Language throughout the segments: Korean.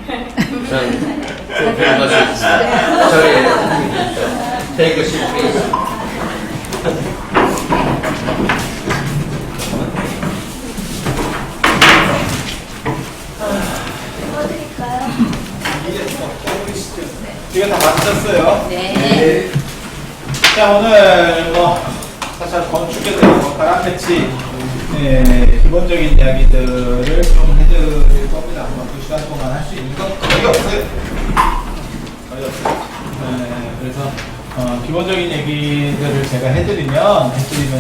전 조표를 마치겠습니다. 저희 take a seat, please. 이거 다 맞췄어요? 네. 자, 오늘 사실 건축에 대한 가람 패치 기본적인 이야기들을 좀 해드릴 겁니다. 2시간 동안 할 수 있는 건 거의 없어요. 거의 없어요. 그래서 기본적인 얘기들을 제가 해드리면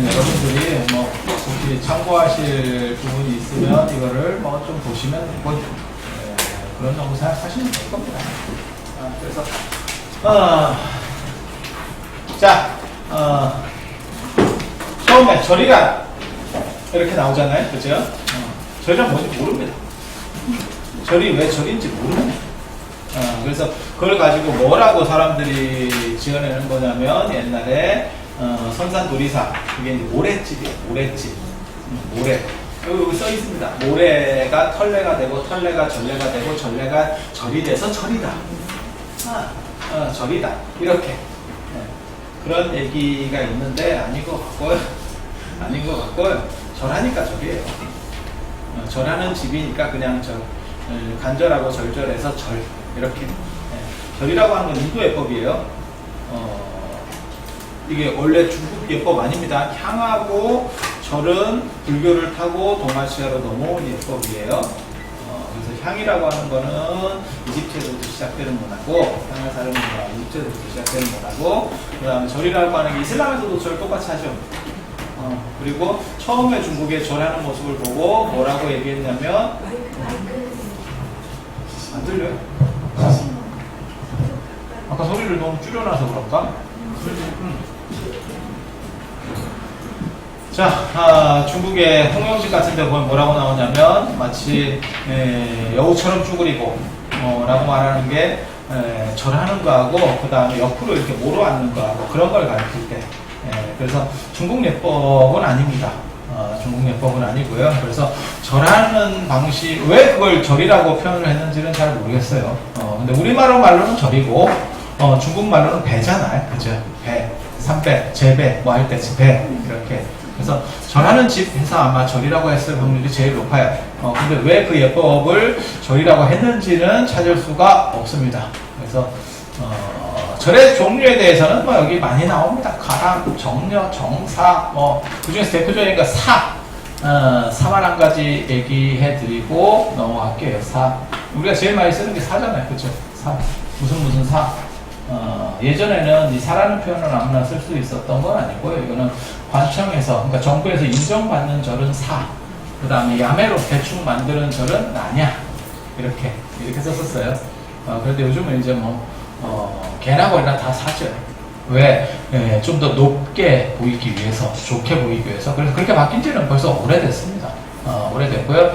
여러분들이 혹시 참고하실 부분이 있으면 이거를 좀 보시면 그런 정도 생각하시면 될 겁니다. 그래서 처음에 절이란 이렇게 나오잖아요, 그죠? 절이란 뭔지 모릅니다. 절이 왜 절인지 모릅니다. 그래서 그걸 가지고 뭐라고 사람들이 지어내는 거냐면 옛날에 선산도리사, 그게 이제 모래집이에요. 모래집, 모래. 여기 써 있습니다. 모래가 털레가 되고 털레가 전레가 되고 전레가 절이 돼서 절이다. 절이다. 이렇게 그런 얘기가 있는데 아닌 것 같고요. 아닌 것 같고요. 절하니까 절이에요. 절하는 집이니까 그냥 간절하고 절절해서 절 이렇게. 절이라고 하는 건 인도 예법이에요. 이게 원래 중국 예법 아닙니다. 향하고 절은 불교를 타고 동아시아로 넘어온 예법이에요. 그래서 향이라고 하는 거는 이집트에서부터 시작되는 문화고, 향을 사는 문화, 이집트에서부터 시작되는 문화고, 그 다음에 절이라고 하는 게 이슬람에서도 절 똑같이 하죠. 그리고 처음에 중국에 절하는 모습을 보고 뭐라고 얘기했냐면, 안 들려요? 아까 소리를 너무 줄여놔서 그런가? 자, 중국의 홍영집 같은 데 보면 뭐라고 나오냐면 마치 여우처럼 쭈그리고 라고 말하는 게 절하는 거하고 그 다음에 옆으로 이렇게 몰어 앉는 거하고 그런 걸 가르칠 때 그래서 중국 예법은 아닙니다. 중국 예법은 아니고요. 그래서 절하는 방식, 왜 그걸 절이라고 표현을 했는지는 잘 모르겠어요. 근데 우리말로는 절이고 중국 말로는 배잖아요. 그죠? 배, 삼배, 제배, 뭐 할 때 배, 이렇게. 그래서 절하는 집 해서 아마 절이라고 했을 확률이 제일 높아요. 근데 왜 그 예법을 절이라고 했는지는 찾을 수가 없습니다. 그래서, 절의 종류에 대해서는 여기 많이 나옵니다. 가람, 정려, 정사, 그 중에서 대표적인 거 사만 한 가지 얘기해 드리고 넘어갈게요. 사. 우리가 제일 많이 쓰는 게 사잖아요. 그죠? 사. 무슨 사. 예전에는 이 사라는 표현을 아무나 쓸 수 있었던 건 아니고요. 이거는 관청에서, 그러니까 정부에서 인정받는 절은 사. 그 다음에 야매로 대충 만드는 절은 나냐. 이렇게 썼었어요. 그런데 요즘은 이제 개나 고리나 다 사죠. 왜? 좀 더 높게 보이기 위해서, 좋게 보이기 위해서. 그래서 그렇게 바뀐 지는 벌써 오래됐습니다. 오래됐고요.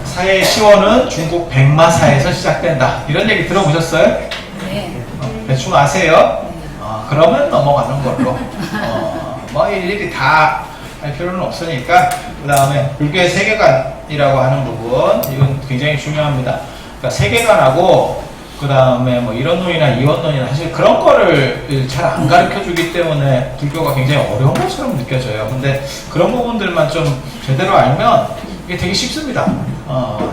사의 시원은 중국 백마사에서 시작된다. 이런 얘기 들어보셨어요? 네. 대충 아세요? 그러면 넘어가는 걸로. 일일이 다 할 필요는 없으니까. 그 다음에 불교의 세계관이라고 하는 부분, 이건 굉장히 중요합니다. 그러니까 세계관하고 그 다음에 이런론이나 이원론이나 사실 그런 거를 잘 안 가르쳐 주기 때문에 불교가 굉장히 어려운 것처럼 느껴져요. 근데 그런 부분들만 좀 제대로 알면 이게 되게 쉽습니다.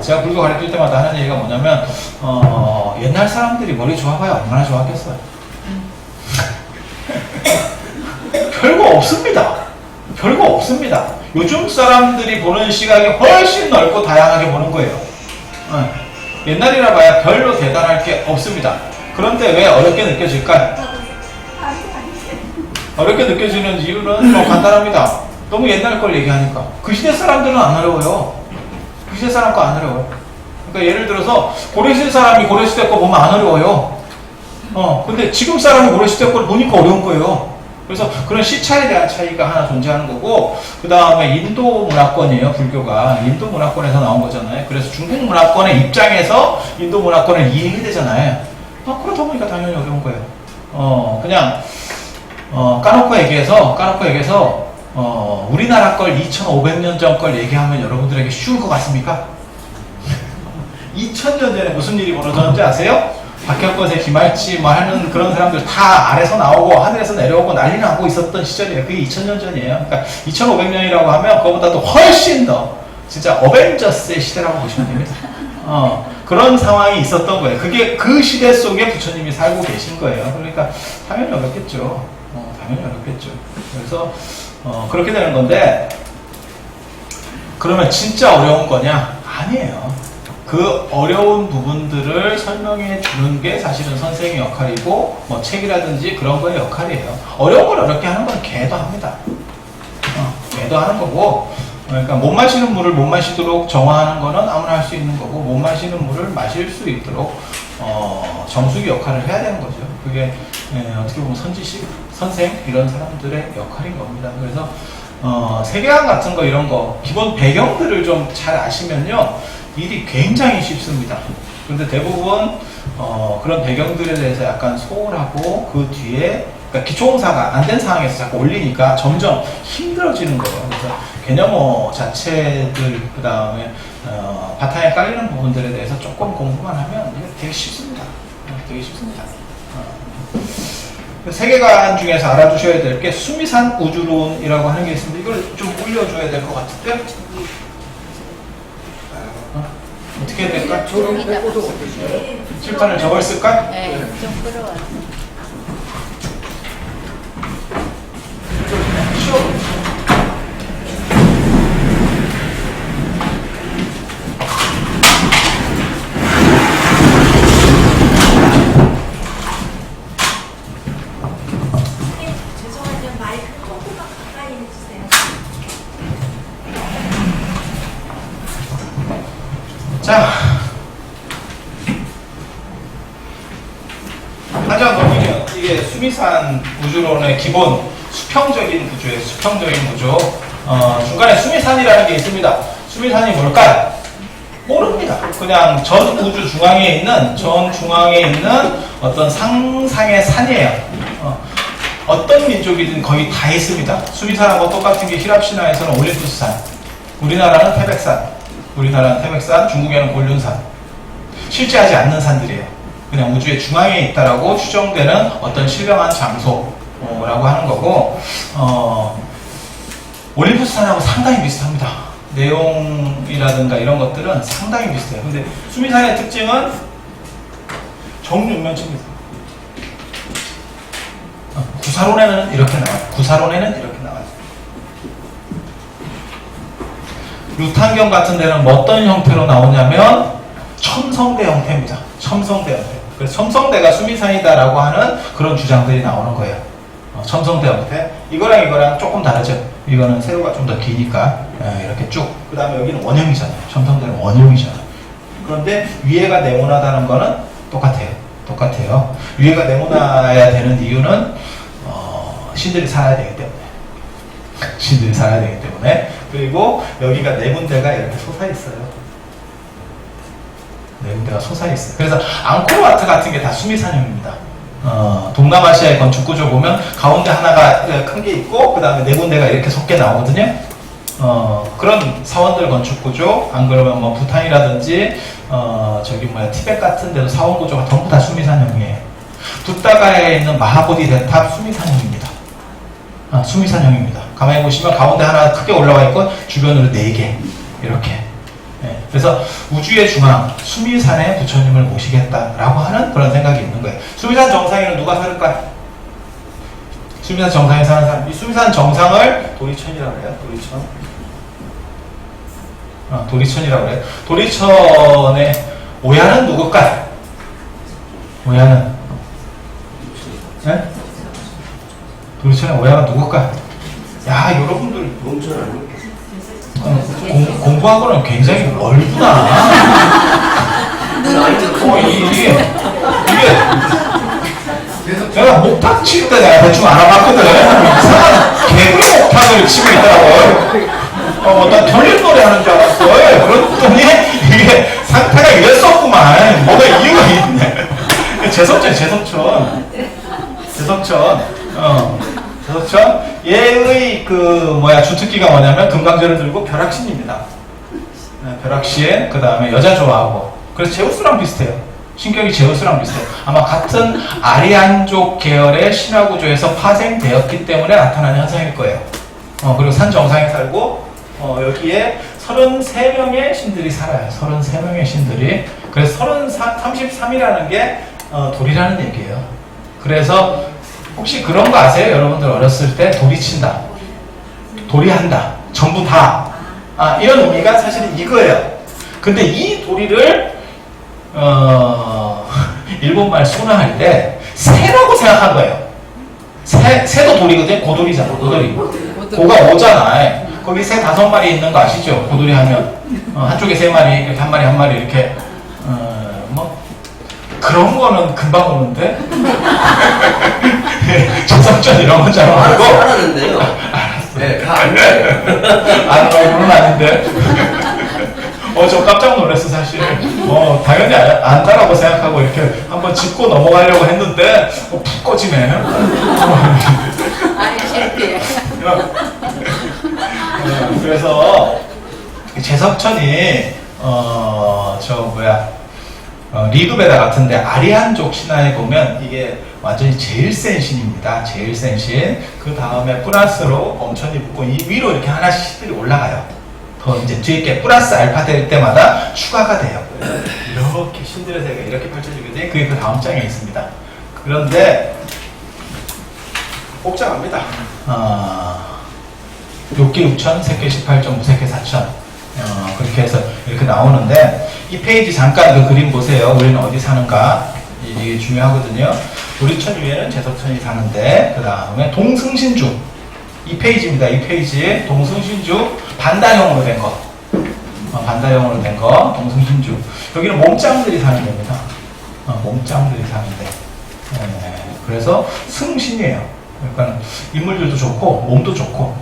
제가 불교 가르칠 때마다 하는 얘기가 뭐냐면, 옛날 사람들이 머리 좋아봐야 얼마나 좋았겠어요. 별거 없습니다. 별거 없습니다. 요즘 사람들이 보는 시각이 훨씬 넓고 다양하게 보는 거예요. 옛날이라 봐야 별로 대단할 게 없습니다. 그런데 왜 어렵게 느껴질까요? 어렵게 느껴지는 이유는 간단합니다. 너무 옛날 걸 얘기하니까. 그 시대 사람들은 안 어려워요. 그 시대 사람 거 안 어려워요. 그러니까 예를 들어서 고려시대 사람이 고려시대 거 보면 안 어려워요. 근데 지금 사람이 고려시대 걸 보니까 어려운 거예요. 그래서 그런 시차에 대한 차이가 하나 존재하는 거고, 그 다음에 인도 문화권이에요. 불교가 인도 문화권에서 나온 거잖아요. 그래서 중국 문화권의 입장에서 인도 문화권을 이해해야 되잖아요. 그러다 보니까 당연히 어려운 거예요. 그냥 까놓고 얘기해서 우리나라 걸 2500년 전 걸 얘기하면 여러분들에게 쉬울 것 같습니까? 2000년 전에 무슨 일이 벌어졌는지 아세요? 박혁거세, 김할지 뭐 하는 그런 사람들 다 아래서 나오고 하늘에서 내려오고 난리 나고 있었던 시절이에요. 그게 2000년 전이에요. 그러니까 2500년이라고 하면 그거보다도 훨씬 더 진짜 어벤져스의 시대라고 보시면 됩니다. 그런 상황이 있었던 거예요. 그게 그 시대 속에 부처님이 살고 계신 거예요. 그러니까 당연히 어렵겠죠. 당연히 어렵겠죠. 그래서 그렇게 되는 건데, 그러면 진짜 어려운 거냐? 아니에요. 그 어려운 부분들을 설명해 주는 게 사실은 선생의 역할이고, 뭐 책이라든지 그런 거의 역할이에요. 어려운 걸 어렵게 하는 건 개도 합니다. 개도 하는 거고, 그러니까 못 마시는 물을 못 마시도록 정화하는 거는 아무나 할 수 있는 거고, 못 마시는 물을 마실 수 있도록 정수기 역할을 해야 되는 거죠. 그게 어떻게 보면 선지식, 선생 이런 사람들의 역할인 겁니다. 그래서 세계관 같은 거 이런 거 기본 배경들을 좀 잘 아시면요 일이 굉장히 쉽습니다. 근데 대부분 그런 배경들에 대해서 약간 소홀하고 그 뒤에 그러니까 기초공사가 안 된 상황에서 자꾸 올리니까 점점 힘들어지는 거예요. 그래서 개념어 자체들 그 다음에 바탕에 깔리는 부분들에 대해서 조금 공부만 하면 이게 되게 쉽습니다. 되게 쉽습니다. 세계관 중에서 알아두셔야 될 게 수미산 우주론이라고 하는 게 있습니다. 이걸 좀 올려줘야 될 것 같은데 어떻게 해야 될까? 칠판을 접을 쓸까? 네, 좀 끌어와. 죄송한데 마이크 조금만 가까이 해주세요. 자, 한장 넘기면 이게 수미산 우주론의 기본 수평적인 구조예요. 수평적인 구조. 중간에 수미산이라는 게 있습니다. 수미산이 뭘까요? 모릅니다. 그냥 전 우주 중앙에 있는 어떤 상상의 산이에요. 어떤 민족이든 거의 다 있습니다. 수미산하고 똑같은 게 히랍 신화에서는 올림푸스산, 우리나라는 태백산, 중국에는 곤륜산. 실제하지 않는 산들이에요. 그냥 우주의 중앙에 있다라고 추정되는 어떤 신령한 장소라고 하는 거고, 올림푸스산하고 상당히 비슷합니다. 내용이라든가 이런 것들은 상당히 비슷해요. 근데 수미산의 특징은 정육면체입니다. 구사론에는 이렇게 나와요. 루탄경 같은 데는 뭐 어떤 형태로 나오냐면 첨성대 형태입니다. 첨성대 형태. 그래서 첨성대가 수미산이다라고 하는 그런 주장들이 나오는 거예요. 첨성대 형태. 이거랑 조금 다르죠. 이거는 세로가 좀 더 기니까 이렇게 쭉. 그 다음에 여기는 원형이잖아요. 첨성대는 원형이잖아요. 그런데 위에가 네모나다는 거는 똑같아요. 위에가 네모나야 되는 이유는 신들이 살아야 되기 때문에. 그리고 여기가 네 군데가 이렇게 솟아있어요. 그래서 앙코르와트 같은 게 다 수미산형입니다. 동남아시아의 건축 구조 보면 가운데 하나가 큰 게 있고 그 다음에 네 군데가 이렇게 솟게 나오거든요. 그런 사원들 건축 구조, 안 그러면 뭐 부탄이라든지 티벳 같은 데도 사원 구조가 전부 다 수미산형이에요. 붓다가에 있는 마하보디 대탑 수미산형입니다. 수미산형입니다. 가만히 보시면 가운데 하나 크게 올라와 있고 주변으로 4개 이렇게. 그래서 우주의 중앙 수미산에 부처님을 모시겠다라고 하는 그런 생각이 있는 거예요. 수미산 정상에는 누가 살을까요? 수미산 정상에 사는 사람. 이 수미산 정상을 도리천이라고 해요. 도리천이라고 해요. 도리천의 오야는 누굴까요? 오야는? 네? 도리천의 오야가 누굴까요? 야, 여러분들 공부하고는 굉장히 멀구나. 이게 내가 목탁 칠 때 내가 대충 알아봤거든. 이상한 개구리 목탁을 치고 있더라고요. 나 돌림 노래 하는 줄 알았어. 그랬더니 이게 상태가 이랬었구만. 뭐가 이유가 있네. 제석천. 얘의 주특기가 뭐냐면 금강제를 들고 벼락신입니다. 벼락신, 그 다음에 여자 좋아하고. 그래서 제우스랑 비슷해요. 신격이 제우스랑 비슷해요. 아마 같은 아리안족 계열의 신화 구조에서 파생되었기 때문에 나타나는 현상일 거예요. 그리고 산 정상에 살고, 여기에 33명의 신들이 살아요. 33명의 신들이. 그래서 33이라는 게 돌이라는 얘기예요. 그래서 혹시 그런 거 아세요? 여러분들 어렸을 때 돌이 친다, 돌이 한다, 전부 다. 이런 의미가 사실은 이거예요. 근데 이 도리를 일본말 순화할 때 새라고 생각한 거예요. 새도 돌이거든요. 고돌이잖아. 고돌이. 고가 오잖아. 거기 새 5마리 있는 거 아시죠? 고돌이 하면 한쪽에 3마리, 이렇게 한 마리 한 마리 이렇게 뭐 그런 거는 금방 오는데 조상전 이런 건 잘 모르고 알았는데요. 네, 다 알아요. 안으로는 아닌데. 저 깜짝 놀랐어, 사실. 당연히 안다라고 생각하고 이렇게 한번 짚고 넘어가려고 했는데, 푹 꺼지네. 아니, 실패. 그래서, 제석천이, 리그베다 같은데, 아리안족 신화에 보면 이게 완전히 제일 센 신입니다. 제일 센 신. 그 다음에 플러스로 엄천이 붙고, 이 위로 이렇게 하나씩 신들이 올라가요. 더 이제 뒤에 게 플러스 알파 될 때마다 추가가 돼요. 이렇게 신들의 세계가 이렇게 펼쳐지거든요. 그게 그 다음 장에 있습니다. 그런데 복잡합니다. 욕기 6천, 색계 18점, 무색계 4천. 그렇게 해서 이렇게 나오는데 이 페이지 잠깐 그 그림 보세요. 우리는 어디 사는가? 이게 중요하거든요. 우리천 위에는 제석천이 사는데 그 다음에 동승신주. 이 페이지입니다. 이 페이지 동승신주 반다형으로 된 거. 반다형으로 된 거 동승신주. 여기는 몸짱들이 사는 데입니다. 몸짱들이 사는데. 그래서 승신이에요. 그러니까 인물들도 좋고 몸도 좋고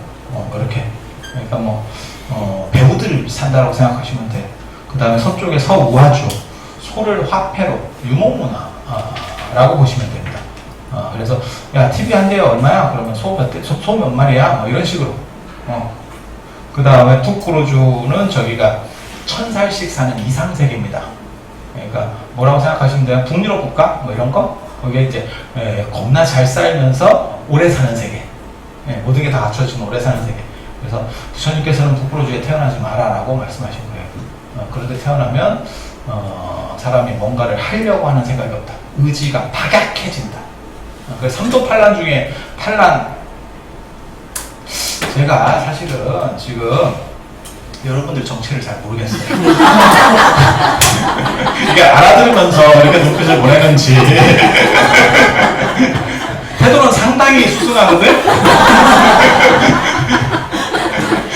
그렇게. 그러니까 배우들 산다라고 생각하시면 돼요. 그 다음에 서쪽에 서우화주, 소를 화폐로 유목문화라고 보시면 됩니다. 그래서 야 TV 한 대에 얼마야? 그러면 소 몇 마리야? 이런 식으로. 그 다음에 투쿠로주는 저기가 1000살씩 사는 이상세계입니다. 그러니까 뭐라고 생각하시면 돼요? 북유럽 국가? 이런 거? 거기에 이제 겁나 잘 살면서 오래 사는 세계. 모든 게 다 갖춰지는 오래 사는 세계. 그래서 부처님께서는 투쿠로주에 태어나지 마라라고 말씀하신 거예요. 그런데 태어나면 사람이 뭔가를 하려고 하는 생각이 없다. 의지가 박약해진다. 그래서 삼도팔란 중에 팔란, 제가 사실은 지금 여러분들 정체를 잘 모르겠어요. 이게 알아들으면서 이렇게 눈빛을 보내는지 태도는 상당히 수승하거든?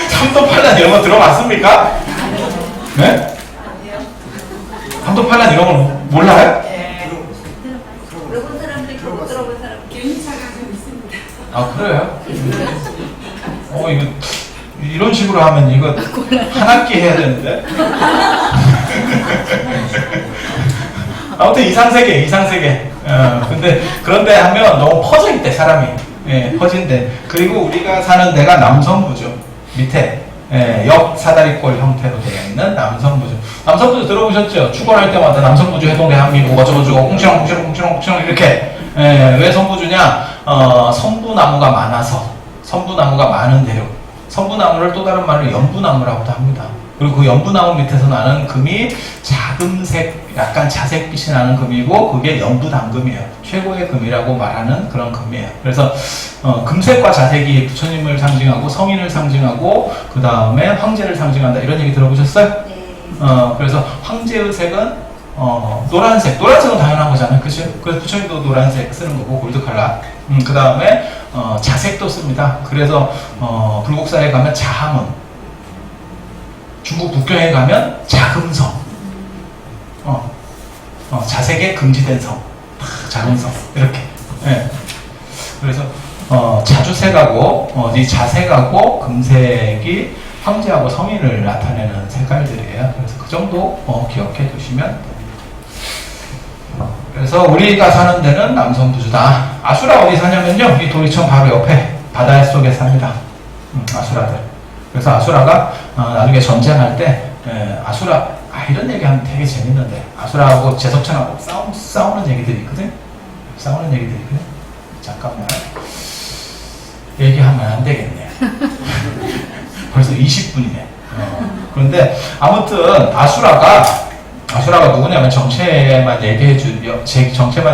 삼도팔란 이런 거 들어봤습니까? 네? 삼도팔란 이런 걸 몰라요? 들어본 사람들이 못 들어본 사람 교인차가 좀 있습니다. 그래요? 이거 이런 식으로 하면 이거 한 학기 해야 되는데. 아무튼 이상세계. 근데 그런데 하면 너무 퍼져 있대 사람이. 퍼진대. 그리고 우리가 사는 데가 남성부죠. 밑에 역사다리꼴 형태로 되어 있는 남성부주. 남성부주 들어보셨죠? 축원할 때마다 남성부주 해동 대한민국 어쩌고저쩌고 꿍치렁 이렇게. 왜 선부주냐? 선부나무가 많아서, 선부나무가 많은 대륙. 선부나무를 또 다른 말로 연부나무라고도 합니다. 그리고 그 연부나무 밑에서 나는 금이 자금색, 약간 자색빛이 나는 금이고 그게 연부당금이에요. 최고의 금이라고 말하는 그런 금이에요. 그래서 금색과 자색이 부처님을 상징하고 성인을 상징하고 그 다음에 황제를 상징한다. 이런 얘기 들어보셨어요? 네. 그래서 황제의 색은 노란색은 당연한 거잖아요. 그죠? 그래서 부처님도 노란색 쓰는 거고 골드 컬러. 그 다음에 자색도 씁니다. 그래서 불국사에 가면 자하문, 중국 북경에 가면 자금성, 자색에 금지된 성, 자금성 이렇게. 그래서 자주색하고 이 자색하고 금색이 황제하고 성인을 나타내는 색깔들이에요. 그래서 그 정도 기억해 두시면 됩니다. 그래서 우리가 사는 데는 남성부주다. 아수라 어디 사냐면요, 이 도리천 바로 옆에 바다 속에 삽니다. 아수라들. 그래서 아수라가 나중에 전쟁할 때 아수라 이런 얘기하면 되게 재밌는데 아수라하고 제석천하고 싸우는 얘기들이 있거든. 싸우는 얘기들이 있거든. 잠깐만 얘기하면 안 되겠네. 벌써 20분이네. 그런데 아무튼 아수라가 누구냐면 정체만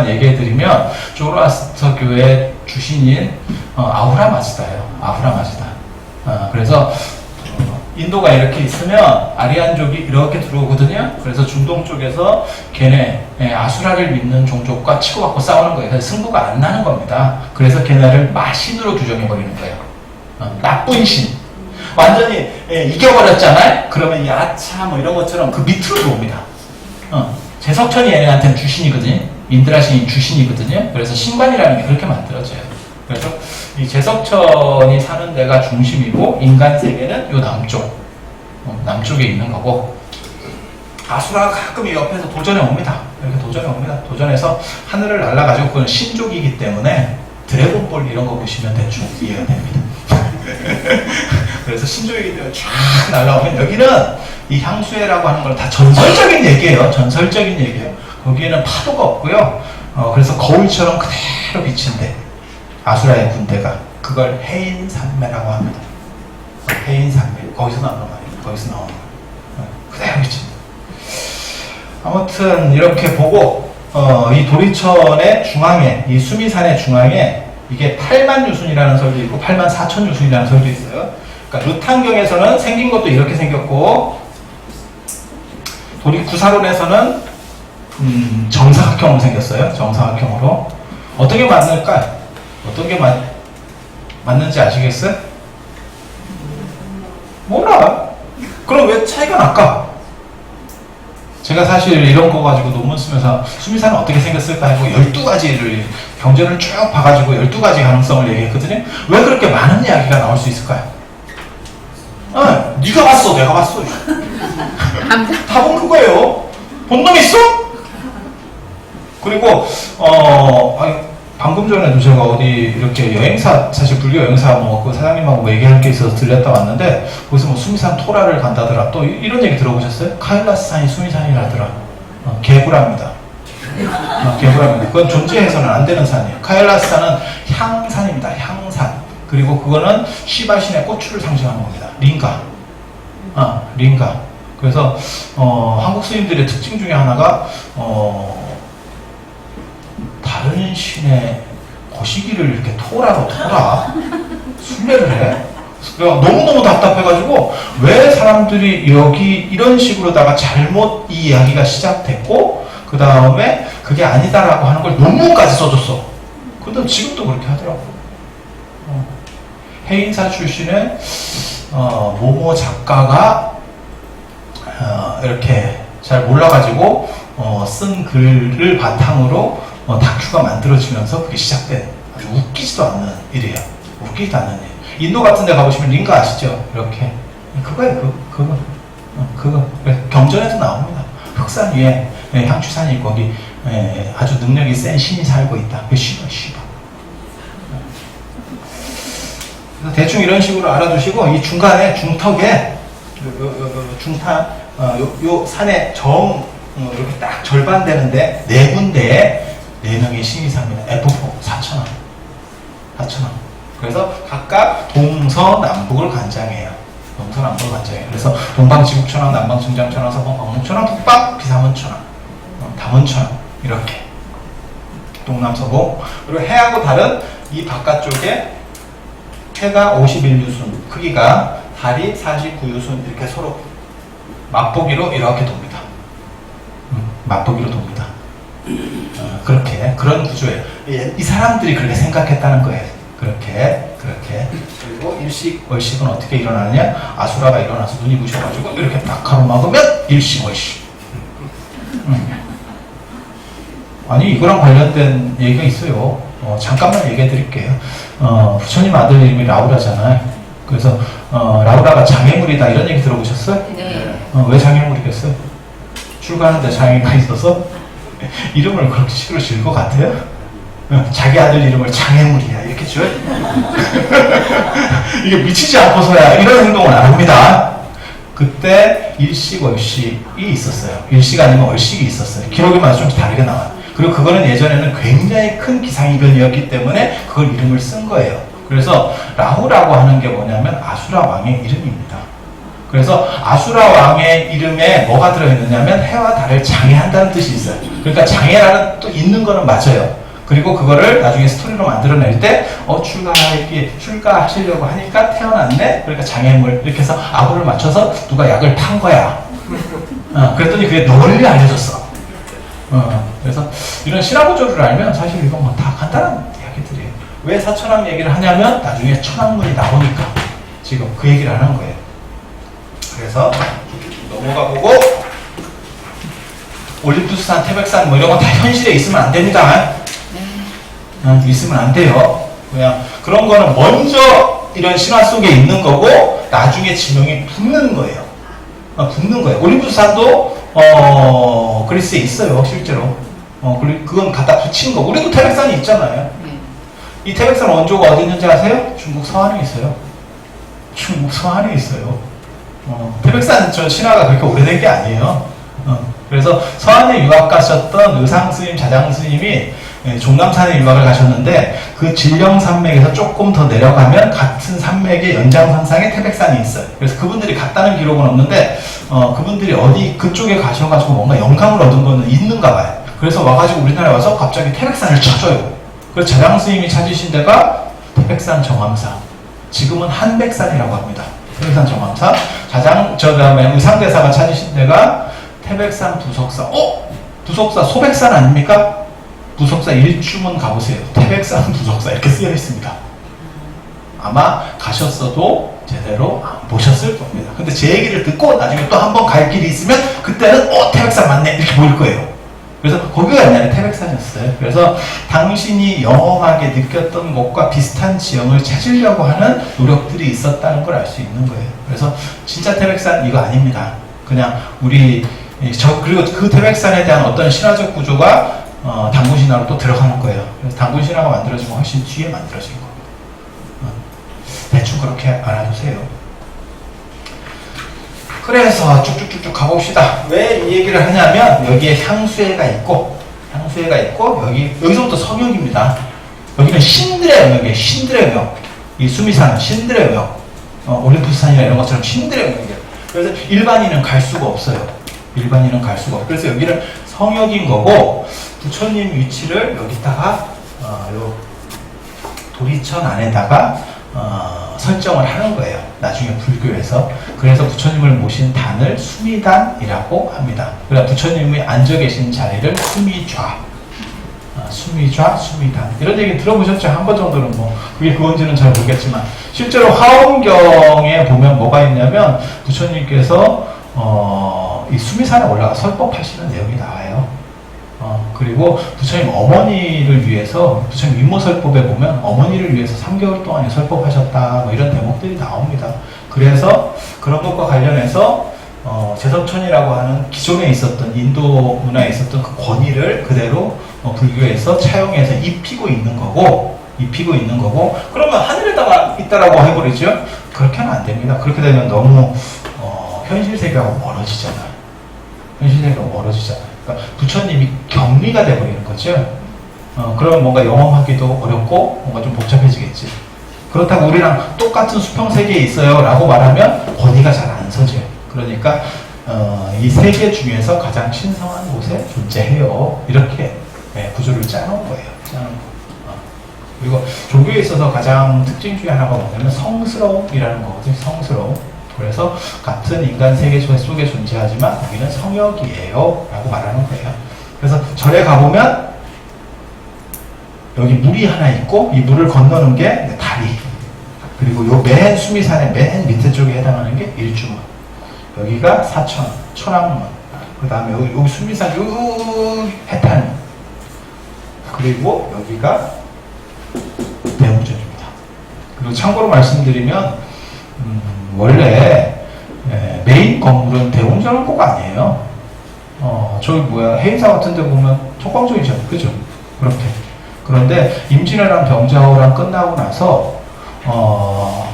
얘기해드리면 조로아스터 교회 주신인 아후라 마즈다예요. 아후라 마즈다. 그래서 인도가 이렇게 있으면 아리안족이 이렇게 들어오거든요. 그래서 중동 쪽에서 걔네 아수라를 믿는 종족과 치고받고 싸우는 거예요. 그래서 승부가 안 나는 겁니다. 그래서 걔네를 마신으로 규정해버리는 거예요. 나쁜 신. 완전히 이겨버렸잖아요. 그러면 야차 뭐 이런 것처럼 그 밑으로 들어옵니다. 제석천이 얘네한테는 주신이거든요. 인드라신이 주신이거든요. 그래서 신관이라는 게 그렇게 만들어져요. 그래서 이 제석천이 사는 데가 중심이고 인간 세계는 요 남쪽에 있는 거고 아수라가 가끔 이 옆에서 도전해 옵니다. 이렇게 도전해 옵니다. 도전해서 하늘을 날아가지고 그건 신족이기 때문에 드래곤볼 이런 거 보시면 대충 이해가 됩니다. 그래서 신족이기 때문에 쫙 날아오면 여기는 이 향수회라고 하는 건 다 전설적인 얘기예요. 전설적인 얘기예요. 거기에는 파도가 없고요. 그래서 거울처럼 그대로 비친대. 아수라의 군대가 그걸 해인산매라고 합니다. 해인산매 거기서 나오는 말이에요. 거기서 나오는 거예요. 그대로 비칩니다. 아무튼 이렇게 보고 이 도리천의 중앙에 이 수미산의 중앙에 이게 8만 유순이라는 설도 있고 8만 4천 유순이라는 설도 있어요. 그러니까 루탄경에서는 생긴 것도 이렇게 생겼고 도리 구사론에서는 정사각형으로 생겼어요. 정사각형으로. 어떤 게 맞을까요? 어떤 게 맞는지 아시겠어요? 몰라. 그럼 왜 차이가 날까? 제가 사실 이런 거 가지고 논문 쓰면서 수미산은 어떻게 생겼을까 하고 12가지를 경전을 쭉 봐가지고 12가지 가능성을 얘기했거든요. 왜 그렇게 많은 이야기가 나올 수 있을까요? 네가 봤어, 내가 봤어. 답은 그거예요. 본 놈 있어? 그리고 방금 전에도 제가 어디 이렇게 여행사, 사실 불교 여행사 그 사장님하고 얘기할 게 있어서 들렸다 왔는데 거기서 뭐 수미산 토라를 간다더라. 또 이런 얘기 들어보셨어요? 카일라스산이 수미산이라더라. 개구라입니다. 개구라입니다. 그건 존재해서는 안 되는 산이에요. 카일라스산은 향산입니다. 향산. 그리고 그거는 시바신의 고추를 상징하는 겁니다. 링가. 링가. 그래서 한국 스님들의 특징 중에 하나가 다른 신의 거시기를 이렇게 토라 순례를 해. 너무너무 답답해가지고 왜 사람들이 여기 이런 식으로다가 잘못 이 이야기가 시작됐고 그 다음에 그게 아니다라고 하는 걸 논문까지 써줬어. 근데 지금도 그렇게 하더라고. 해인사 출신의 모모 작가가 이렇게 잘 몰라가지고 쓴 글을 바탕으로 다큐가 만들어지면서 그게 시작된 아주 웃기지도 않는 일이에요. 웃기지도 않는 일. 인도 같은 데 가보시면 링가 아시죠? 이렇게. 그거예요. 그거. 경전에서 나옵니다. 흑산 위에 향추산이 있고 거기 아주 능력이 센 신이 살고 있다. 그 시바. 그래서 대충 이런 식으로 알아두시고 이 중간에 중턱에 중탄 요 산의 이렇게 딱 절반 되는데 네 군데에 4명의 신이 삽니다. F4 4,000원. 그래서 각각 동서남북을 관장해요. 그래서 동방지국천왕, 남방청장천왕, 서방광목천왕, 북방 비삼원천왕, 담원천왕 이렇게 동남서북. 그리고 해하고 달은 이 바깥쪽에 해가 51유순, 크기가 달이 49유순 이렇게 서로 맛보기로 이렇게 돕니다. 맛보기로 돕니다. 그렇게 그런 구조예요. 이 사람들이 그렇게 생각했다는 거예요. 그렇게 그리고 일식 월식은 어떻게 일어나느냐? 아수라가 일어나서 눈이 부셔가지고 이렇게 딱 가로막으면 일식 월식. 아니 이거랑 관련된 얘기가 있어요. 잠깐만 얘기해 드릴게요. 부처님 아들 이름이 라우라잖아요. 그래서 라우라가 장애물이다 이런 얘기 들어보셨어요? 네. 왜 장애물이겠어요? 출가하는데 장애가 있어서? 이름을 그렇게 식으로 지을 것 같아요? 자기 아들 이름을 장애물이야 이렇게 지어요. 이게 미치지 않고서야 이런 행동을 안 합니다. 그때 일식 월식이 있었어요. 일식 아니면 월식이 있었어요. 기록에마다 좀 다르게 나와요. 그리고 그거는 예전에는 굉장히 큰 기상이변이었기 때문에 그걸 이름을 쓴 거예요. 그래서 라후라고 하는 게 뭐냐면 아수라 왕의 이름입니다. 그래서 아수라 왕의 이름에 뭐가 들어있느냐면 해와 달을 장애한다는 뜻이 있어요. 그러니까 장애라는 또 있는 거는 맞아요. 그리고 그거를 나중에 스토리로 만들어낼 때 출가하시려고 하니까 태어났네. 그러니까 장애물 이렇게 해서 아구를 맞춰서 누가 약을 탄 거야. 그랬더니 그게 널리 알려졌어. 그래서 이런 신화구조를 알면 사실 이건 뭐 다 간단한 이야기들이에요. 왜 사천왕 얘기를 하냐면 나중에 천왕문이 나오니까 지금 그 얘기를 하는 거예요. 그래서 넘어가 보고 올림푸스산, 태백산 뭐 이런 건 다 현실에 있으면 안 됩니다. 있으면 안 돼요. 그냥 그런 거는 먼저 이런 신화 속에 있는 거고 나중에 지명이 붙는 거예요. 붙는 거예요. 올림푸스산도 그리스에 있어요, 실제로. 그건 갖다 붙인 거고 우리도 태백산이 있잖아요. 이 태백산 원조가 어디 있는지 아세요? 중국 서안에 있어요. 중국 서안에 있어요. 태백산 저 신화가 그렇게 오래된 게 아니에요. 그래서 서안에 유학 가셨던 의상스님, 자장스님이 종남산에 유학을 가셨는데 그 진령산맥에서 조금 더 내려가면 같은 산맥의 연장선상에 태백산이 있어요. 그래서 그분들이 갔다는 기록은 없는데 그분들이 어디 그쪽에 가셔가지고 뭔가 영감을 얻은 거는 있는가 봐요. 그래서 와가지고 우리나라에 와서 갑자기 태백산을 찾아요. 그래서 자장스님이 찾으신 데가 태백산 정암사, 지금은 한백산이라고 합니다. 태백산 정암사. 그다음에 의상대사가 찾으신 데가 태백산 부석사. 부석사 소백산 아닙니까? 부석사 일주문 가보세요. 태백산 부석사 이렇게 쓰여 있습니다. 아마 가셨어도 제대로 안 보셨을 겁니다. 근데 제 얘기를 듣고 나중에 또 한 번 갈 길이 있으면 그때는 태백산 맞네 이렇게 보일 거예요. 그래서 거기가 옛날에 태백산이었어요. 그래서 당신이 영험하게 느꼈던 곳과 비슷한 지형을 찾으려고 하는 노력들이 있었다는 걸 알 수 있는 거예요. 그래서 진짜 태백산 이거 아닙니다. 그냥 그리고 그 태백산에 대한 어떤 신화적 구조가 단군신화로 또 들어가는 거예요. 그래서 단군신화가 만들어진 건 훨씬 뒤에 만들어진 겁니다. 대충 그렇게 알아두세요. 그래서 쭉쭉쭉쭉 가봅시다. 왜 이 얘기를 하냐면 여기에 향수회가 있고 여기서부터 성역입니다. 여기는 신들의 영역이에요. 신들의 영역. 이 수미산은 신들의 영역. 올림푸스산이나 이런 것처럼 신들의 영역이에요. 그래서 일반인은 갈 수가 없어요. 그래서 여기는 성역인 거고 부처님 위치를 여기다가 요 도리천 안에다가 설정을 하는 거예요. 나중에 불교에서. 그래서 부처님을 모신 단을 수미단이라고 합니다. 그래서 부처님이 앉아 계신 자리를 수미좌, 수미단 이런 얘기 들어보셨죠? 한 번 정도는 뭐 그게 그건지는 잘 모르겠지만 실제로 화엄경에 보면 뭐가 있냐면 부처님께서 이 수미산에 올라가 설법하시는 내용이 나와요. 그리고 부처님 어머니를 위해서 부처님 임모설법에 보면 어머니를 위해서 3개월 동안에 설법하셨다 뭐 이런 대목들이 나옵니다. 그래서 그런 것과 관련해서 제섭천이라고 하는 기존에 있었던 인도 문화에 있었던 그 권위를 그대로 불교에서 차용해서 입히고 있는 거고 그러면 하늘에다가 있다라고 해버리죠? 그렇게는 안 됩니다. 그렇게 되면 너무 현실 세계하고 멀어지잖아요. 그러니까 부처님이 격리가 돼버리는 거죠. 그러면 뭔가 영험하기도 어렵고 뭔가 좀 복잡해지겠지. 그렇다고 우리랑 똑같은 수평세계에 있어요 라고 말하면 권위가 잘 안 서져요. 그러니까 이 세계 중에서 가장 신성한 곳에 존재해요. 이렇게 구조를 짜놓은 거예요. 그리고 종교에 있어서 가장 특징 중에 하나가 뭐냐면 성스러움이라는 거거든요. 성스러움. 그래서 같은 인간 세계 속에 존재하지만 여기는 성역이에요 라고 말하는 거예요. 그래서 절에 가보면 여기 물이 하나 있고 이 물을 건너는 게 다리, 그리고 요 맨 수미산의 맨 밑에 쪽에 해당하는 게 일주문, 여기가 사천, 천왕문, 그 다음에 여기 수미산 여기 해탄문, 그리고 여기가 대웅전입니다. 그리고 참고로 말씀드리면 원래 메인 건물은 대웅전은 꼭 아니에요. 저기 해인사 같은 데 보면 촉광전이잖아요. 그죠? 그렇게. 그런데 임진왜란 병자호란 끝나고 나서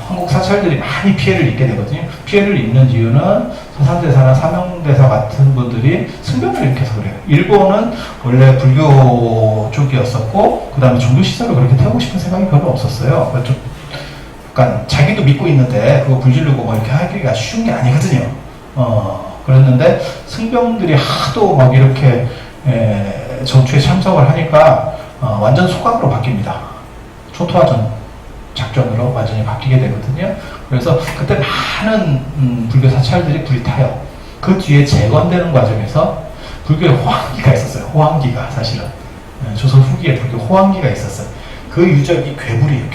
한국 사찰들이 많이 피해를 입게 되거든요. 피해를 입는 이유는 서산대사나 사명대사 같은 분들이 승변을 일으켜서 그래요. 일본은 원래 불교 쪽이었었고 그 다음에 종교시설을 그렇게 태우고 싶은 생각이 별로 없었어요. 좀 약간 자기도 믿고 있는데 그거 불지르고 뭐 이렇게 하기가 쉬운 게 아니거든요. 그랬는데 승병들이 하도 막 이렇게 전투에 참석을 하니까 완전 소각으로 바뀝니다. 초토화전 작전으로 완전히 바뀌게 되거든요. 그래서 그때 많은 불교 사찰들이 불이 타요. 그 뒤에 재건되는 과정에서 불교에 호황기가 있었어요. 호황기가 사실은 조선 후기에 불교 호황기가 있었어요. 그 유적이 괴불이에요.